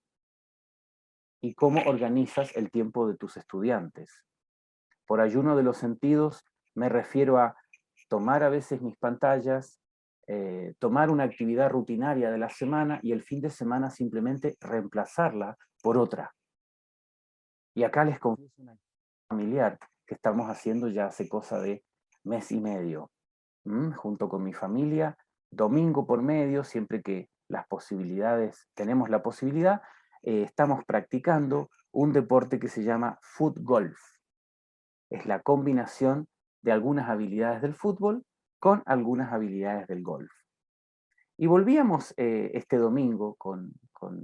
y cómo organizas el tiempo de tus estudiantes. Por ayuno de los sentidos me refiero a tomar a veces mis pantallas, tomar una actividad rutinaria de la semana y el fin de semana simplemente reemplazarla por otra. Y acá les confieso una actividad familiar que estamos haciendo ya hace cosa de mes y medio, junto con mi familia, domingo por medio, siempre que las posibilidades, tenemos la posibilidad, estamos practicando un deporte que se llama foot golf. Es la combinación de algunas habilidades del fútbol con algunas habilidades del golf. Y volvíamos este domingo con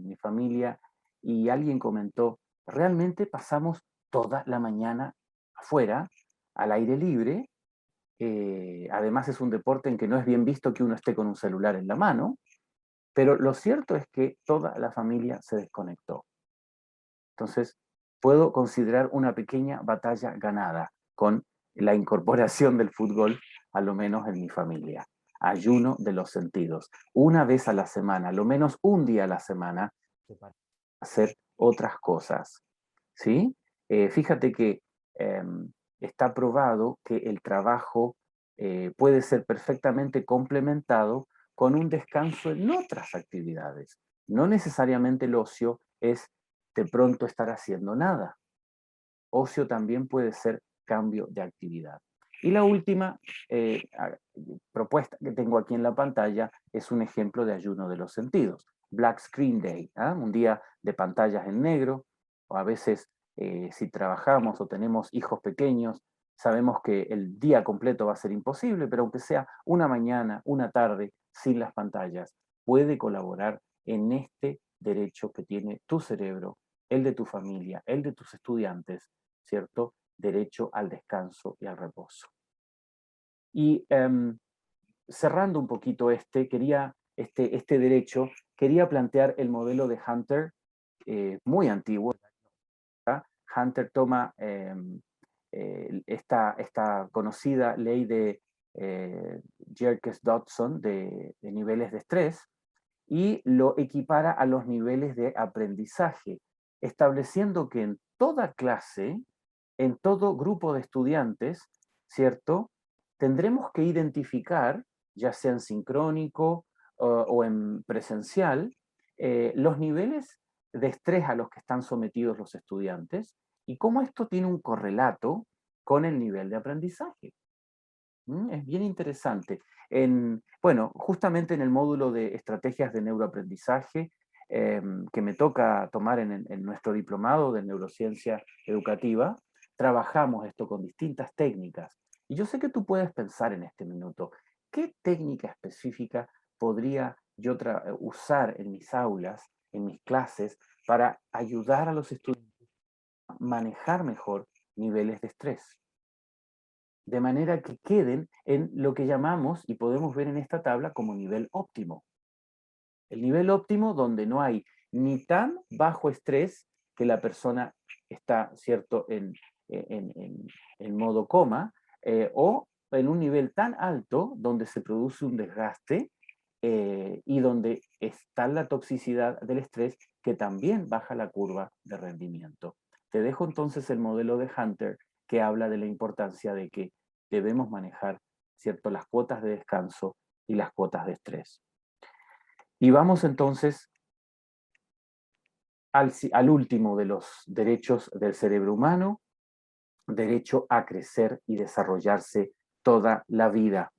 mi familia y alguien comentó, realmente pasamos toda la mañana afuera, al aire libre. Además es un deporte en que no es bien visto que uno esté con un celular en la mano, pero lo cierto es que toda la familia se desconectó. Entonces, puedo considerar una pequeña batalla ganada con la incorporación del fútbol, a lo menos en mi familia. Ayuno de los sentidos. Una vez a la semana, lo menos un día a la semana, para hacer otras cosas. ¿Sí? Fíjate que está probado que el trabajo puede ser perfectamente complementado con un descanso en otras actividades. No necesariamente el ocio es de pronto estar haciendo nada. Ocio también puede ser cambio de actividad. Y la última propuesta que tengo aquí en la pantalla es un ejemplo de ayuno de los sentidos. Black Screen Day, un día de pantallas en negro, o a veces si trabajamos o tenemos hijos pequeños, sabemos que el día completo va a ser imposible, pero aunque sea una mañana, una tarde, sin las pantallas, puede colaborar en este derecho que tiene tu cerebro, el de tu familia, el de tus estudiantes, ¿cierto? Derecho al descanso y al reposo. Y cerrando un poquito este derecho, quería plantear el modelo de Hunter, muy antiguo. Hunter toma esta conocida ley de Jerkes-Dodson de niveles de estrés y lo equipara a los niveles de aprendizaje, estableciendo que en toda clase, en todo grupo de estudiantes, ¿cierto? Tendremos que identificar, ya sea en sincrónico o en presencial, los niveles de estrés a los que están sometidos los estudiantes y cómo esto tiene un correlato con el nivel de aprendizaje. Es bien interesante. Bueno, justamente en el módulo de estrategias de neuroaprendizaje que me toca tomar en nuestro diplomado de neurociencia educativa, trabajamos esto con distintas técnicas. Y yo sé que tú puedes pensar en este minuto, ¿qué técnica específica podría yo usar en mis aulas, en mis clases, para ayudar a los estudiantes a manejar mejor niveles de estrés? De manera que queden en lo que llamamos, y podemos ver en esta tabla, como nivel óptimo. El nivel óptimo donde no hay ni tan bajo estrés que la persona está, ¿cierto?, en modo coma, o en un nivel tan alto donde se produce un desgaste y donde está la toxicidad del estrés que también baja la curva de rendimiento. Te dejo entonces el modelo de Hunter que habla de la importancia de que debemos manejar, ¿cierto?, las cuotas de descanso y las cuotas de estrés. Y vamos entonces al último de los derechos del cerebro humano, derecho a crecer y desarrollarse toda la vida.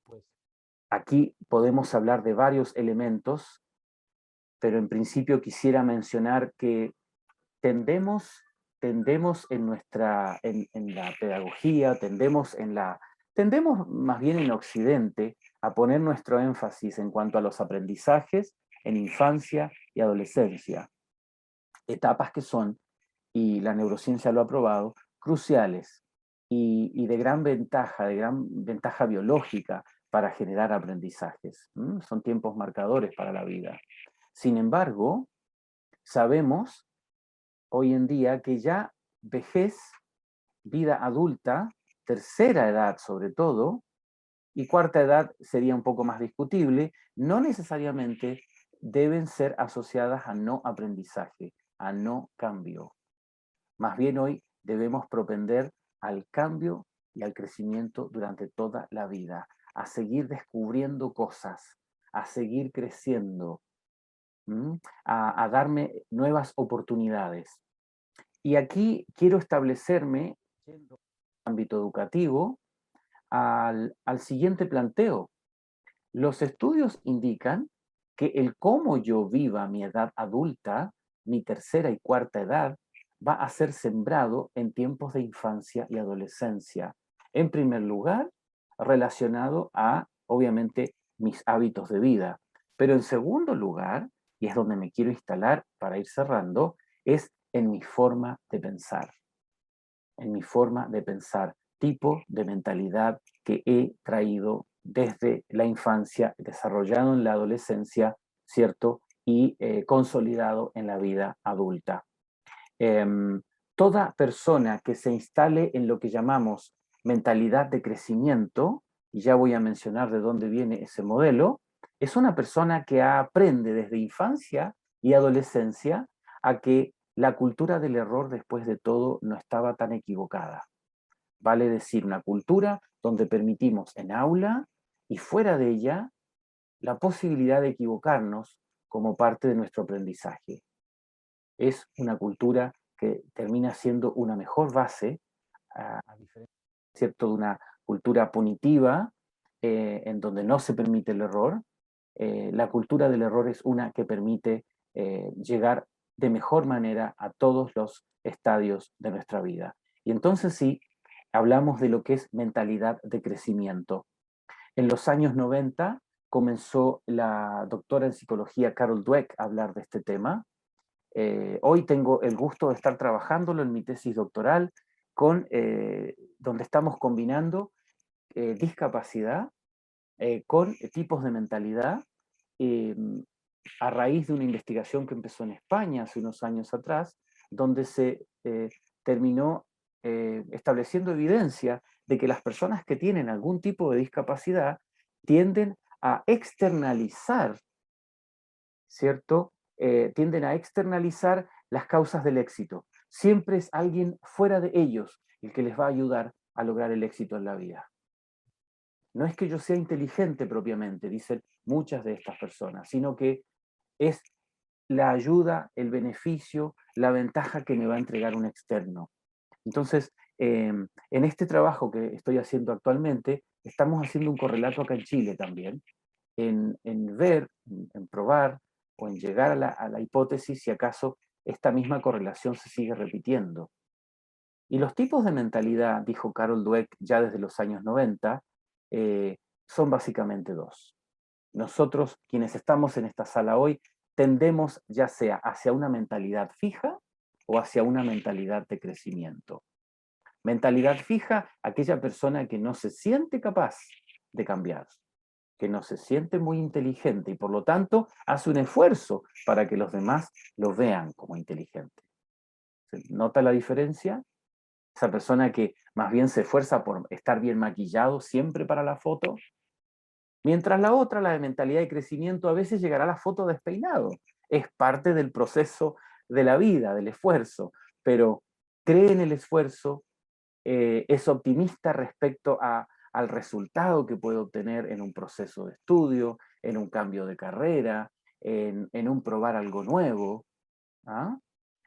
Pues aquí podemos hablar de varios elementos, pero en principio quisiera mencionar que tendemos en la pedagogía, tendemos más bien en Occidente a poner nuestro énfasis en cuanto a los aprendizajes en infancia y adolescencia, etapas que son, y la neurociencia lo ha probado, cruciales y de gran ventaja biológica para generar aprendizajes. Son tiempos marcadores para la vida. Sin embargo, sabemos hoy en día que ya vejez, vida adulta, tercera edad sobre todo, y cuarta edad sería un poco más discutible, no necesariamente deben ser asociadas a no aprendizaje, a no cambio. Más bien hoy debemos propender al cambio y al crecimiento durante toda la vida, a seguir descubriendo cosas, a seguir creciendo, a darme nuevas oportunidades. Y aquí quiero establecerme, yendo al ámbito educativo, al siguiente planteo. Los estudios indican que el cómo yo viva mi edad adulta, mi tercera y cuarta edad, va a ser sembrado en tiempos de infancia y adolescencia. En primer lugar, relacionado a, obviamente, mis hábitos de vida. Pero en segundo lugar, y es donde me quiero instalar para ir cerrando, es en mi forma de pensar. En mi forma de pensar, tipo de mentalidad que he traído desde la infancia, desarrollado en la adolescencia, ¿cierto? Y consolidado en la vida adulta. Toda persona que se instale en lo que llamamos mentalidad de crecimiento, y ya voy a mencionar de dónde viene ese modelo, es una persona que aprende desde infancia y adolescencia a que la cultura del error después de todo no estaba tan equivocada. Vale decir, una cultura donde permitimos en aula y fuera de ella la posibilidad de equivocarnos como parte de nuestro aprendizaje. Es una cultura que termina siendo una mejor base, a diferencia, ¿cierto?, de una cultura punitiva, en donde no se permite el error. La cultura del error es una que permite llegar de mejor manera a todos los estadios de nuestra vida. Y entonces sí, hablamos de lo que es mentalidad de crecimiento. En los años 90 comenzó la doctora en psicología Carol Dweck a hablar de este tema. Hoy tengo el gusto de estar trabajándolo en mi tesis doctoral, donde estamos combinando discapacidad con tipos de mentalidad, eh, a raíz de una investigación que empezó en España hace unos años atrás, donde se terminó estableciendo evidencia de que las personas que tienen algún tipo de discapacidad tienden a externalizar, ¿cierto? Tienden a externalizar las causas del éxito. Siempre es alguien fuera de ellos el que les va a ayudar a lograr el éxito en la vida. No es que yo sea inteligente propiamente, dicen muchas de estas personas, sino que es la ayuda, el beneficio, la ventaja que me va a entregar un externo. Entonces, en este trabajo que estoy haciendo actualmente, estamos haciendo un correlato acá en Chile también, en ver, en probar o en llegar a la hipótesis si acaso esta misma correlación se sigue repitiendo. Y los tipos de mentalidad, dijo Carol Dweck ya desde los años 90, son básicamente dos. Nosotros, quienes estamos en esta sala hoy, tendemos ya sea hacia una mentalidad fija o hacia una mentalidad de crecimiento. Mentalidad fija, aquella persona que no se siente capaz de cambiar, que no se siente muy inteligente y por lo tanto hace un esfuerzo para que los demás lo vean como inteligente. ¿Se nota la diferencia? Esa persona que más bien se esfuerza por estar bien maquillado siempre para la foto, mientras la otra, la de mentalidad de crecimiento, a veces llegará a la foto despeinado. Es parte del proceso de la vida, del esfuerzo, pero cree en el esfuerzo, es optimista respecto al resultado que puede obtener en un proceso de estudio, en un cambio de carrera, en un probar algo nuevo. ¿Ah?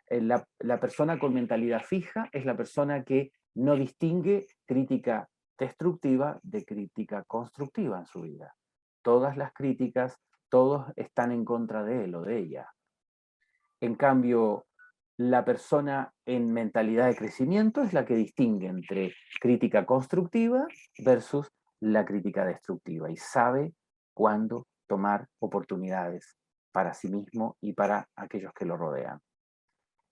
La persona con mentalidad fija es la persona que no distingue crítica destructiva de crítica constructiva en su vida. Todas las críticas, todos están en contra de él o de ella. En cambio, la persona en mentalidad de crecimiento es la que distingue entre crítica constructiva versus la crítica destructiva y sabe cuándo tomar oportunidades para sí mismo y para aquellos que lo rodean.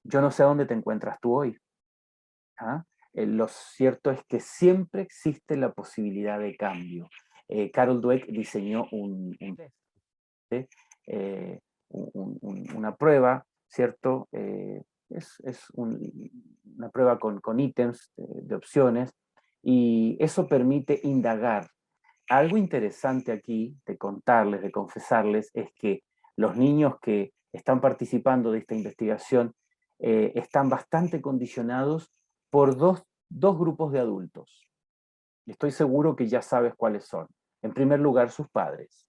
Yo no sé dónde te encuentras tú hoy. ¿Ah? Lo cierto es que siempre existe la posibilidad de cambio. Carol Dweck diseñó eh, una prueba, ¿cierto? Una prueba con ítems de opciones y eso permite indagar. Algo interesante aquí de contarles, de confesarles, es que Los niños que están participando de esta investigación están bastante condicionados por dos grupos de adultos. Estoy seguro que ya sabes cuáles son. En primer lugar, sus padres.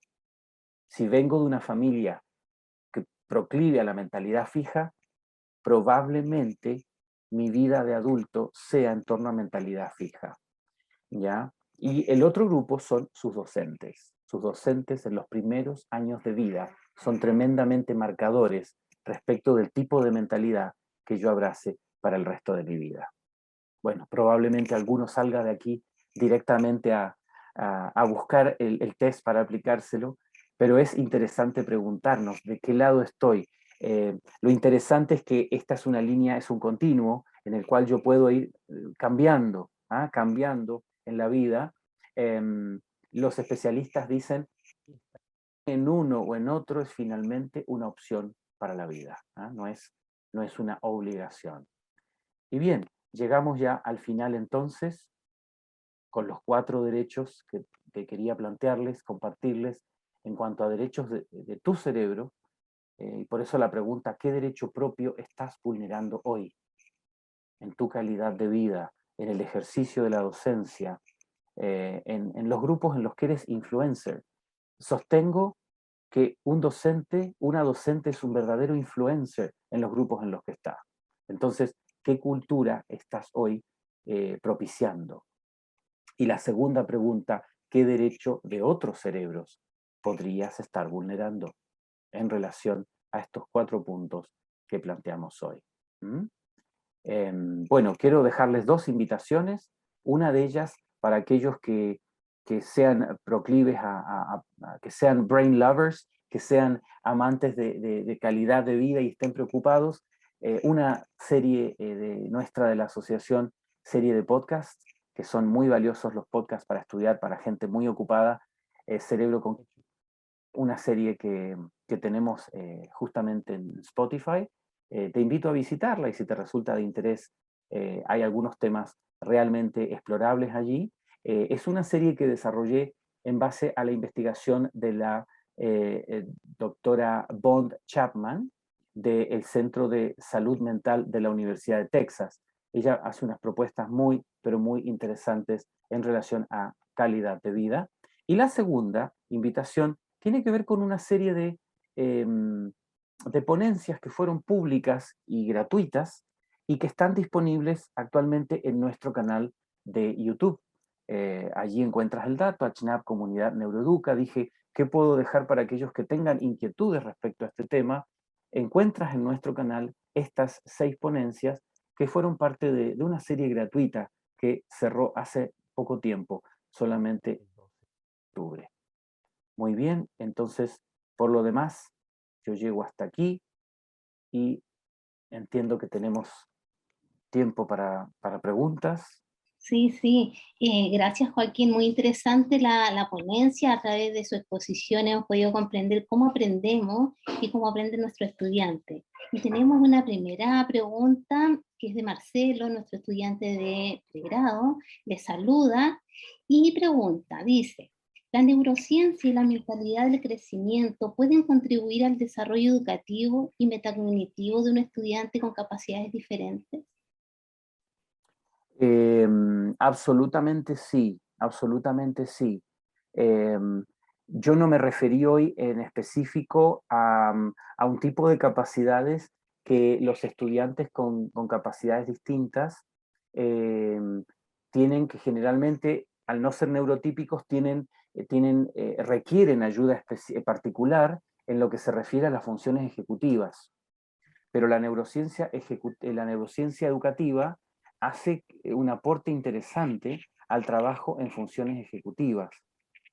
Si vengo de una familia que proclive a la mentalidad fija, probablemente mi vida de adulto sea en torno a mentalidad fija, ¿ya? Y el otro grupo son sus docentes. Sus docentes en los primeros años de vida son tremendamente marcadores respecto del tipo de mentalidad que yo abrace para el resto de mi vida. Bueno, probablemente alguno salga de aquí directamente a buscar el test para aplicárselo, pero es interesante preguntarnos de qué lado estoy. Lo interesante es que esta es una línea, es un continuo en el cual yo puedo ir cambiando, cambiando en la vida. Los especialistas dicen en uno o en otro es finalmente una opción para la vida, no es una obligación. Y bien, llegamos ya al final entonces con los 4 derechos que quería plantearles, compartirles en cuanto a derechos de tu cerebro, y por eso la pregunta, ¿qué derecho propio estás vulnerando hoy en tu calidad de vida, en el ejercicio de la docencia, en los grupos en los que eres influencer? Sostengo que una docente es un verdadero influencer en los grupos en los que está. Entonces, ¿qué cultura estás hoy propiciando? Y la segunda pregunta, ¿qué derecho de otros cerebros podrías estar vulnerando en relación a estos 4 puntos que planteamos hoy? Bueno, quiero dejarles 2 invitaciones, una de ellas para aquellos que sean proclives que sean brain lovers, que sean amantes de calidad de vida y estén preocupados, una serie nuestra de la asociación, serie de podcasts, que son muy valiosos los podcasts para estudiar, para gente muy ocupada, Cerebro con una serie que tenemos justamente en Spotify. Te invito a visitarla y si te resulta de interés, hay algunos temas realmente explorables allí. Es una serie que desarrollé en base a la investigación de la doctora Bond Chapman del Centro de Salud Mental de la Universidad de Texas. Ella hace unas propuestas muy, pero muy interesantes en relación a calidad de vida. Y la segunda invitación tiene que ver con una serie de ponencias que fueron públicas y gratuitas y que están disponibles actualmente en nuestro canal de YouTube. Allí encuentras el dato, HNAP Comunidad Neuroeduca. Dije, ¿qué puedo dejar para aquellos que tengan inquietudes respecto a este tema? Encuentras en nuestro canal estas 6 ponencias que fueron parte de una serie gratuita que cerró hace poco tiempo, solamente en octubre. Muy bien, entonces, por lo demás, yo llego hasta aquí y entiendo que tenemos tiempo para preguntas. Sí, sí. Gracias, Joaquín. Muy interesante la ponencia. A través de su exposición hemos podido comprender cómo aprendemos y cómo aprenden nuestros estudiantes. Y tenemos una primera pregunta que es de Marcelo, nuestro estudiante de pregrado. Le saluda y pregunta, dice, ¿la neurociencia y la mentalidad del crecimiento pueden contribuir al desarrollo educativo y metacognitivo de un estudiante con capacidades diferentes? Absolutamente sí, absolutamente sí. Yo no me referí hoy en específico a un tipo de capacidades que los estudiantes con capacidades distintas tienen, que generalmente, al no ser neurotípicos, requieren ayuda particular en lo que se refiere a las funciones ejecutivas. Pero la neurociencia educativa hace un aporte interesante al trabajo en funciones ejecutivas,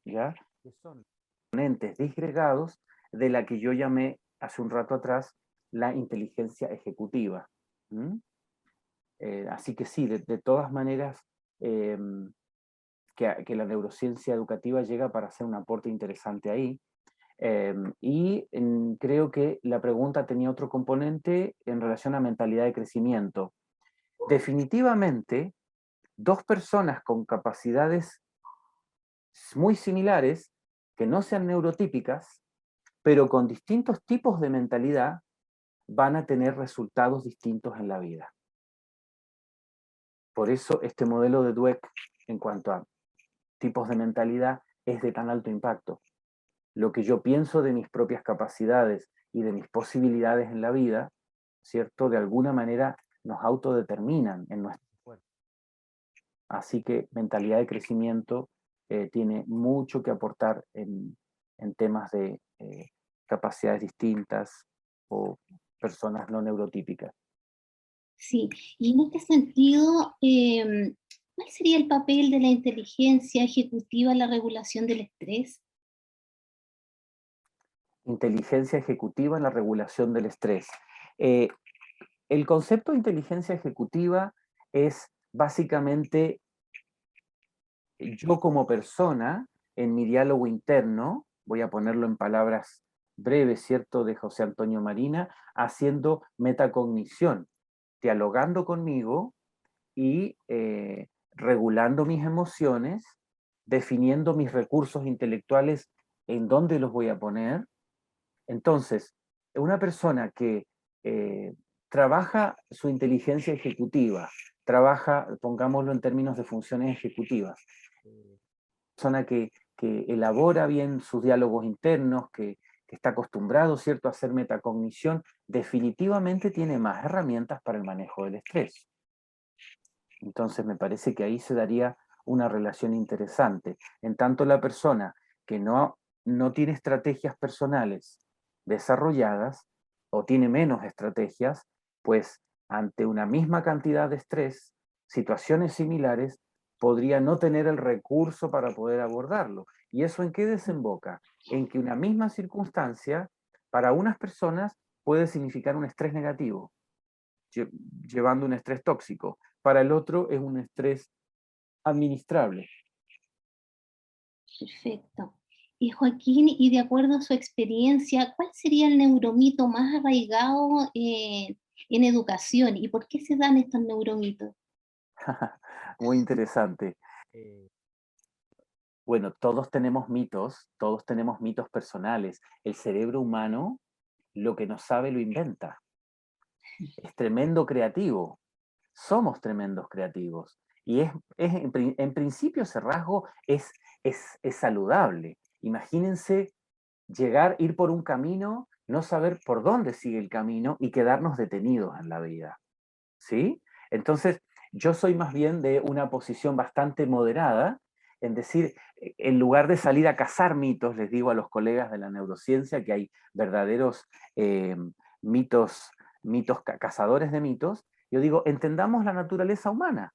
¿ya? Que son componentes disgregados de la que yo llamé hace un rato atrás la inteligencia ejecutiva. Así que sí, de todas maneras, que la neurociencia educativa llega para hacer un aporte interesante ahí. Creo que la pregunta tenía otro componente en relación a mentalidad de crecimiento. Definitivamente, 2 personas con capacidades muy similares, que no sean neurotípicas, pero con distintos tipos de mentalidad van a tener resultados distintos en la vida. Por eso este modelo de Dweck, en cuanto a tipos de mentalidad, es de tan alto impacto. Lo que yo pienso de mis propias capacidades y de mis posibilidades en la vida, ¿cierto? De alguna manera nos autodeterminan en nuestro cuerpo. Así que mentalidad de crecimiento tiene mucho que aportar en temas de capacidades distintas o personas no neurotípicas. Sí, y en este sentido, ¿cuál sería el papel de la inteligencia ejecutiva en la regulación del estrés? Inteligencia ejecutiva en la regulación del estrés. El concepto de inteligencia ejecutiva es básicamente yo como persona, en mi diálogo interno, voy a ponerlo en palabras breves, ¿cierto?, de José Antonio Marina, haciendo metacognición, dialogando conmigo y regulando mis emociones, definiendo mis recursos intelectuales, en dónde los voy a poner. Entonces, una persona que trabaja su inteligencia ejecutiva, trabaja, pongámoslo en términos de funciones ejecutivas, persona que elabora bien sus diálogos internos, que está acostumbrado, ¿cierto?, a hacer metacognición, definitivamente tiene más herramientas para el manejo del estrés. Entonces me parece que ahí se daría una relación interesante. En tanto la persona que no tiene estrategias personales desarrolladas o tiene menos estrategias, pues ante una misma cantidad de estrés, situaciones similares, podría no tener el recurso para poder abordarlo. ¿Y eso en qué desemboca? En que una misma circunstancia para unas personas puede significar un estrés negativo, llevando un estrés tóxico. Para el otro es un estrés administrable. Perfecto. Y Joaquín, y de acuerdo a su experiencia, ¿cuál sería el neuromito más arraigado en educación y por qué se dan estos neuromitos? Muy interesante. Bueno, todos tenemos mitos personales. El cerebro humano lo que no sabe lo inventa. Es tremendo creativo. Somos tremendos creativos. Y en principio ese rasgo es saludable. Imagínense ir por un camino, no saber por dónde sigue el camino y quedarnos detenidos en la vida. ¿Sí? Entonces, yo soy más bien de una posición bastante moderada, en decir, en lugar de salir a cazar mitos, les digo a los colegas de la neurociencia que hay verdaderos mitos, cazadores de mitos, yo digo, entendamos la naturaleza humana.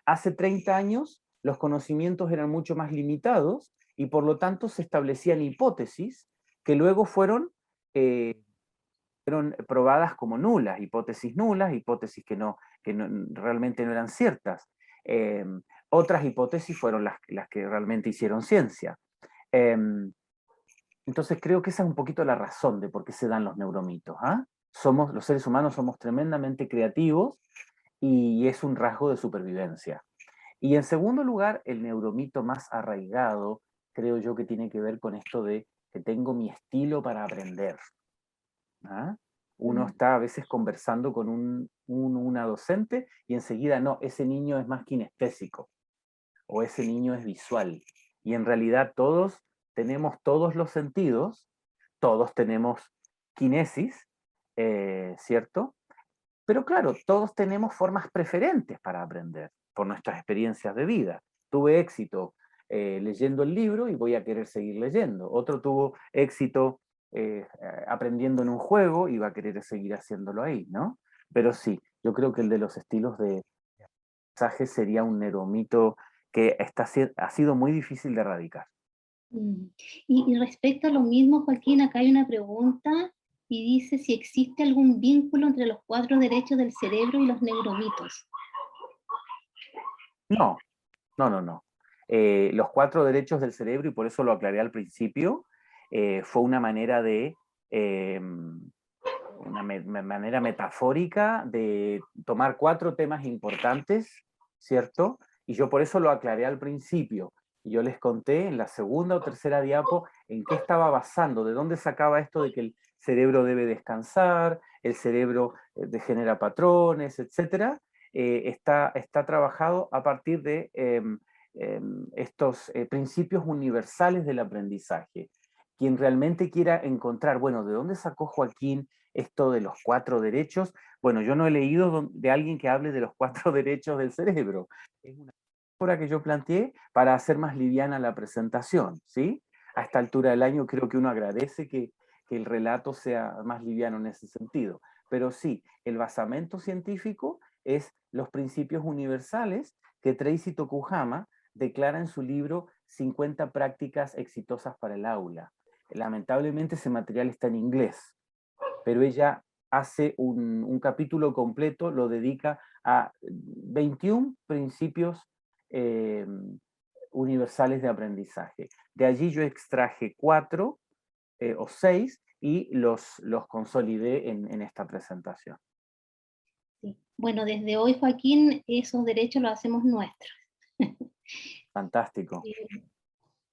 Hace 30 años los conocimientos eran mucho más limitados y por lo tanto se establecían hipótesis que luego fueron probadas como nulas, hipótesis que realmente no eran ciertas. Otras hipótesis fueron las que realmente hicieron ciencia. Entonces creo que esa es un poquito la razón de por qué se dan los neuromitos. Los seres humanos somos tremendamente creativos y es un rasgo de supervivencia. Y en segundo lugar, el neuromito más arraigado, creo yo que tiene que ver con esto de que tengo mi estilo para aprender. Uno está a veces conversando con una docente y enseguida, no, ese niño es más kinestésico o ese niño es visual. Y en realidad todos tenemos todos los sentidos, todos tenemos kinesis, ¿cierto? Pero claro, todos tenemos formas preferentes para aprender por nuestras experiencias de vida. Tuve éxito leyendo el libro y voy a querer seguir leyendo. Otro tuvo éxito aprendiendo en un juego y va a querer seguir haciéndolo ahí, ¿no? Pero sí, yo creo que el de los estilos de aprendizaje sería un neuromito que ha sido muy difícil de erradicar. Y respecto a lo mismo, Joaquín, acá hay una pregunta y dice si existe algún vínculo entre los 4 derechos del cerebro y los neuromitos. No. Los 4 derechos del cerebro, y por eso lo aclaré al principio, fue una manera manera metafórica de tomar 4 temas importantes, ¿cierto? Y yo por eso lo aclaré al principio. Y yo les conté en la segunda o tercera diapo en qué estaba basando, de dónde sacaba esto de que el cerebro debe descansar, el cerebro genera patrones, etc. Está trabajado a partir de estos principios universales del aprendizaje. Quien realmente quiera encontrar, bueno, ¿de dónde sacó Joaquín esto de los 4 derechos? Bueno, yo no he leído de alguien que hable de los 4 derechos del cerebro. Es una metáfora que yo planteé para hacer más liviana la presentación, ¿sí? A esta altura del año creo que uno agradece que el relato sea más liviano en ese sentido. Pero sí, el basamento científico es los principios universales que Tracy Tokuhama declara en su libro 50 prácticas exitosas para el aula. Lamentablemente ese material está en inglés, pero ella hace un capítulo completo, lo dedica a 21 principios universales de aprendizaje. De allí yo extraje 4 o 6 y los consolidé en esta presentación. Sí. Bueno, desde hoy, Joaquín, esos derechos los hacemos nuestros. Fantástico.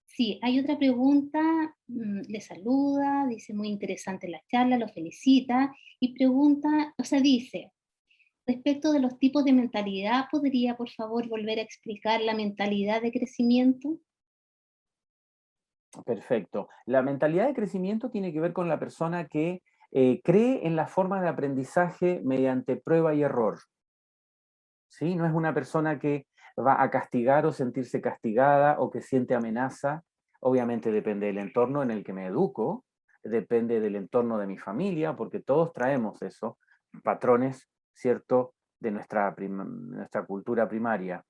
Sí, hay otra pregunta, le saluda, dice muy interesante la charla, lo felicita y pregunta, o sea, dice, respecto de los tipos de mentalidad, ¿podría por favor volver a explicar la mentalidad de crecimiento? Perfecto. La mentalidad de crecimiento tiene que ver con la persona que cree en la forma de aprendizaje mediante prueba y error. ¿Sí? No es una persona que va a castigar o sentirse castigada o que siente amenaza. Obviamente depende del entorno en el que me educo, depende del entorno de mi familia, porque todos traemos eso, patrones, ¿cierto?, de nuestra cultura primaria.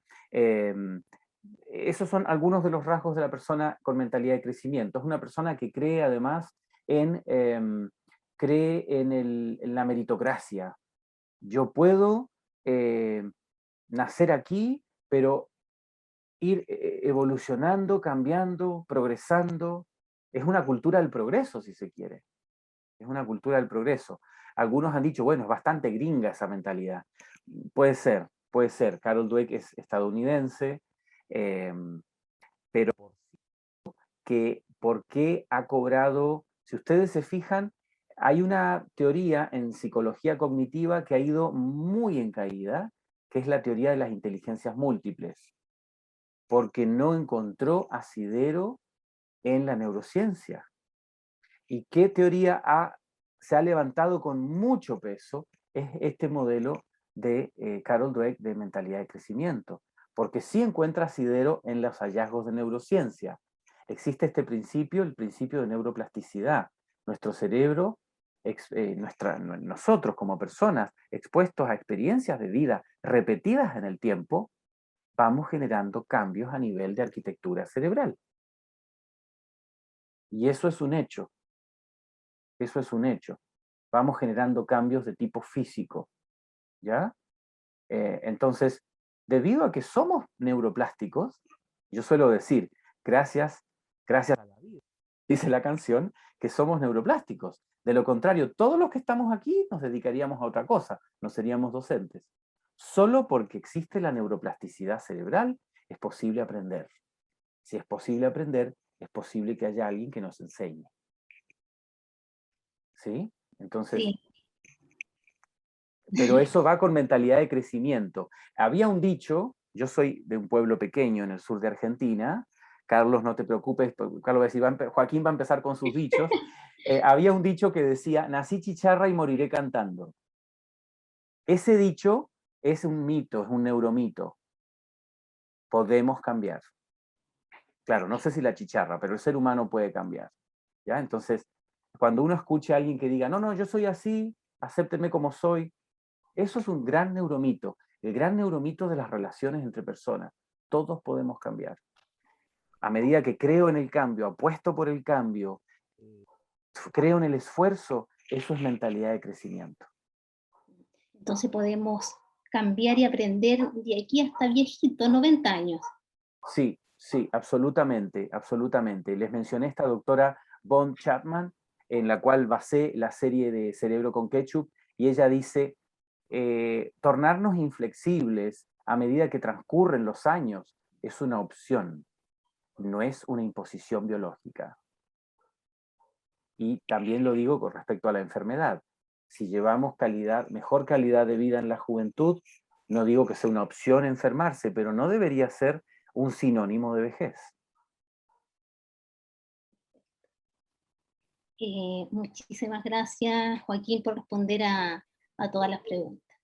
Esos son algunos de los rasgos de la persona con mentalidad de crecimiento. Es una persona que cree además cree en la meritocracia. Yo puedo nacer aquí, pero ir evolucionando, cambiando, progresando. Es una cultura del progreso, si se quiere. Es una cultura del progreso. Algunos han dicho, bueno, es bastante gringa esa mentalidad. Puede ser, puede ser. Carol Dweck es estadounidense, pero ¿por qué ha cobrado? Si ustedes se fijan, hay una teoría en psicología cognitiva que ha ido muy en caída, que es la teoría de las inteligencias múltiples, porque no encontró asidero en la neurociencia. ¿Y qué teoría se ha levantado con mucho peso? Es este modelo de Carol Dweck de mentalidad de crecimiento, porque sí encuentra asidero en los hallazgos de neurociencia. Existe este principio, el principio de neuroplasticidad. Nuestro cerebro, nosotros como personas expuestos a experiencias de vida repetidas en el tiempo, vamos generando cambios a nivel de arquitectura cerebral. Y eso es un hecho. Eso es un hecho. Vamos generando cambios de tipo físico, ¿ya? Entonces, debido a que somos neuroplásticos, yo suelo decir, gracias a la vida, dice la canción, que somos neuroplásticos. De lo contrario, todos los que estamos aquí nos dedicaríamos a otra cosa, no seríamos docentes. Solo porque existe la neuroplasticidad cerebral es posible aprender. Si es posible aprender, es posible que haya alguien que nos enseñe. ¿Sí? Entonces, Sí. pero eso va con mentalidad de crecimiento. Había un dicho, yo soy de un pueblo pequeño en el sur de Argentina, Carlos, no te preocupes, Carlos va a decir, Joaquín va a empezar con sus dichos. Había un dicho que decía, nací chicharra y moriré cantando. Ese dicho es un mito, es un neuromito. Podemos cambiar. Claro, no sé si la chicharra, pero el ser humano puede cambiar. ¿Ya? Entonces, cuando uno escucha a alguien que diga, no, no, yo soy así, acéptenme como soy, eso es un gran neuromito, el gran neuromito de las relaciones entre personas. Todos podemos cambiar. A medida que creo en el cambio, apuesto por el cambio, creo en el esfuerzo, eso es mentalidad de crecimiento. Entonces podemos cambiar y aprender de aquí hasta viejito, 90 años. Sí, sí, absolutamente, absolutamente. Les mencioné esta doctora Von Chapman, en la cual basé la serie de Cerebro con Ketchup, y ella dice, tornarnos inflexibles a medida que transcurren los años es una opción. no es una imposición biológica. Y también lo digo con respecto a la enfermedad. Si llevamos mejor calidad de vida en la juventud, no digo que sea una opción enfermarse, pero no debería ser un sinónimo de vejez. Muchísimas gracias, Joaquín, por responder a todas las preguntas.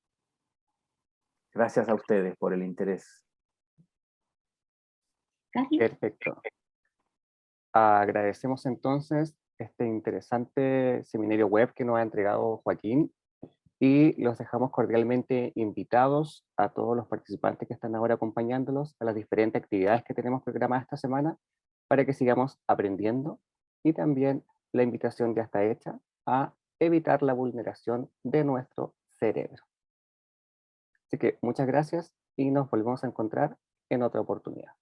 Gracias a ustedes por el interés. Carlos. Perfecto. Agradecemos entonces este interesante seminario web que nos ha entregado Joaquín y los dejamos cordialmente invitados a todos los participantes que están ahora acompañándolos a las diferentes actividades que tenemos programadas esta semana para que sigamos aprendiendo, y también la invitación ya está hecha a evitar la vulneración de nuestro cerebro. Así que muchas gracias y nos volvemos a encontrar en otra oportunidad.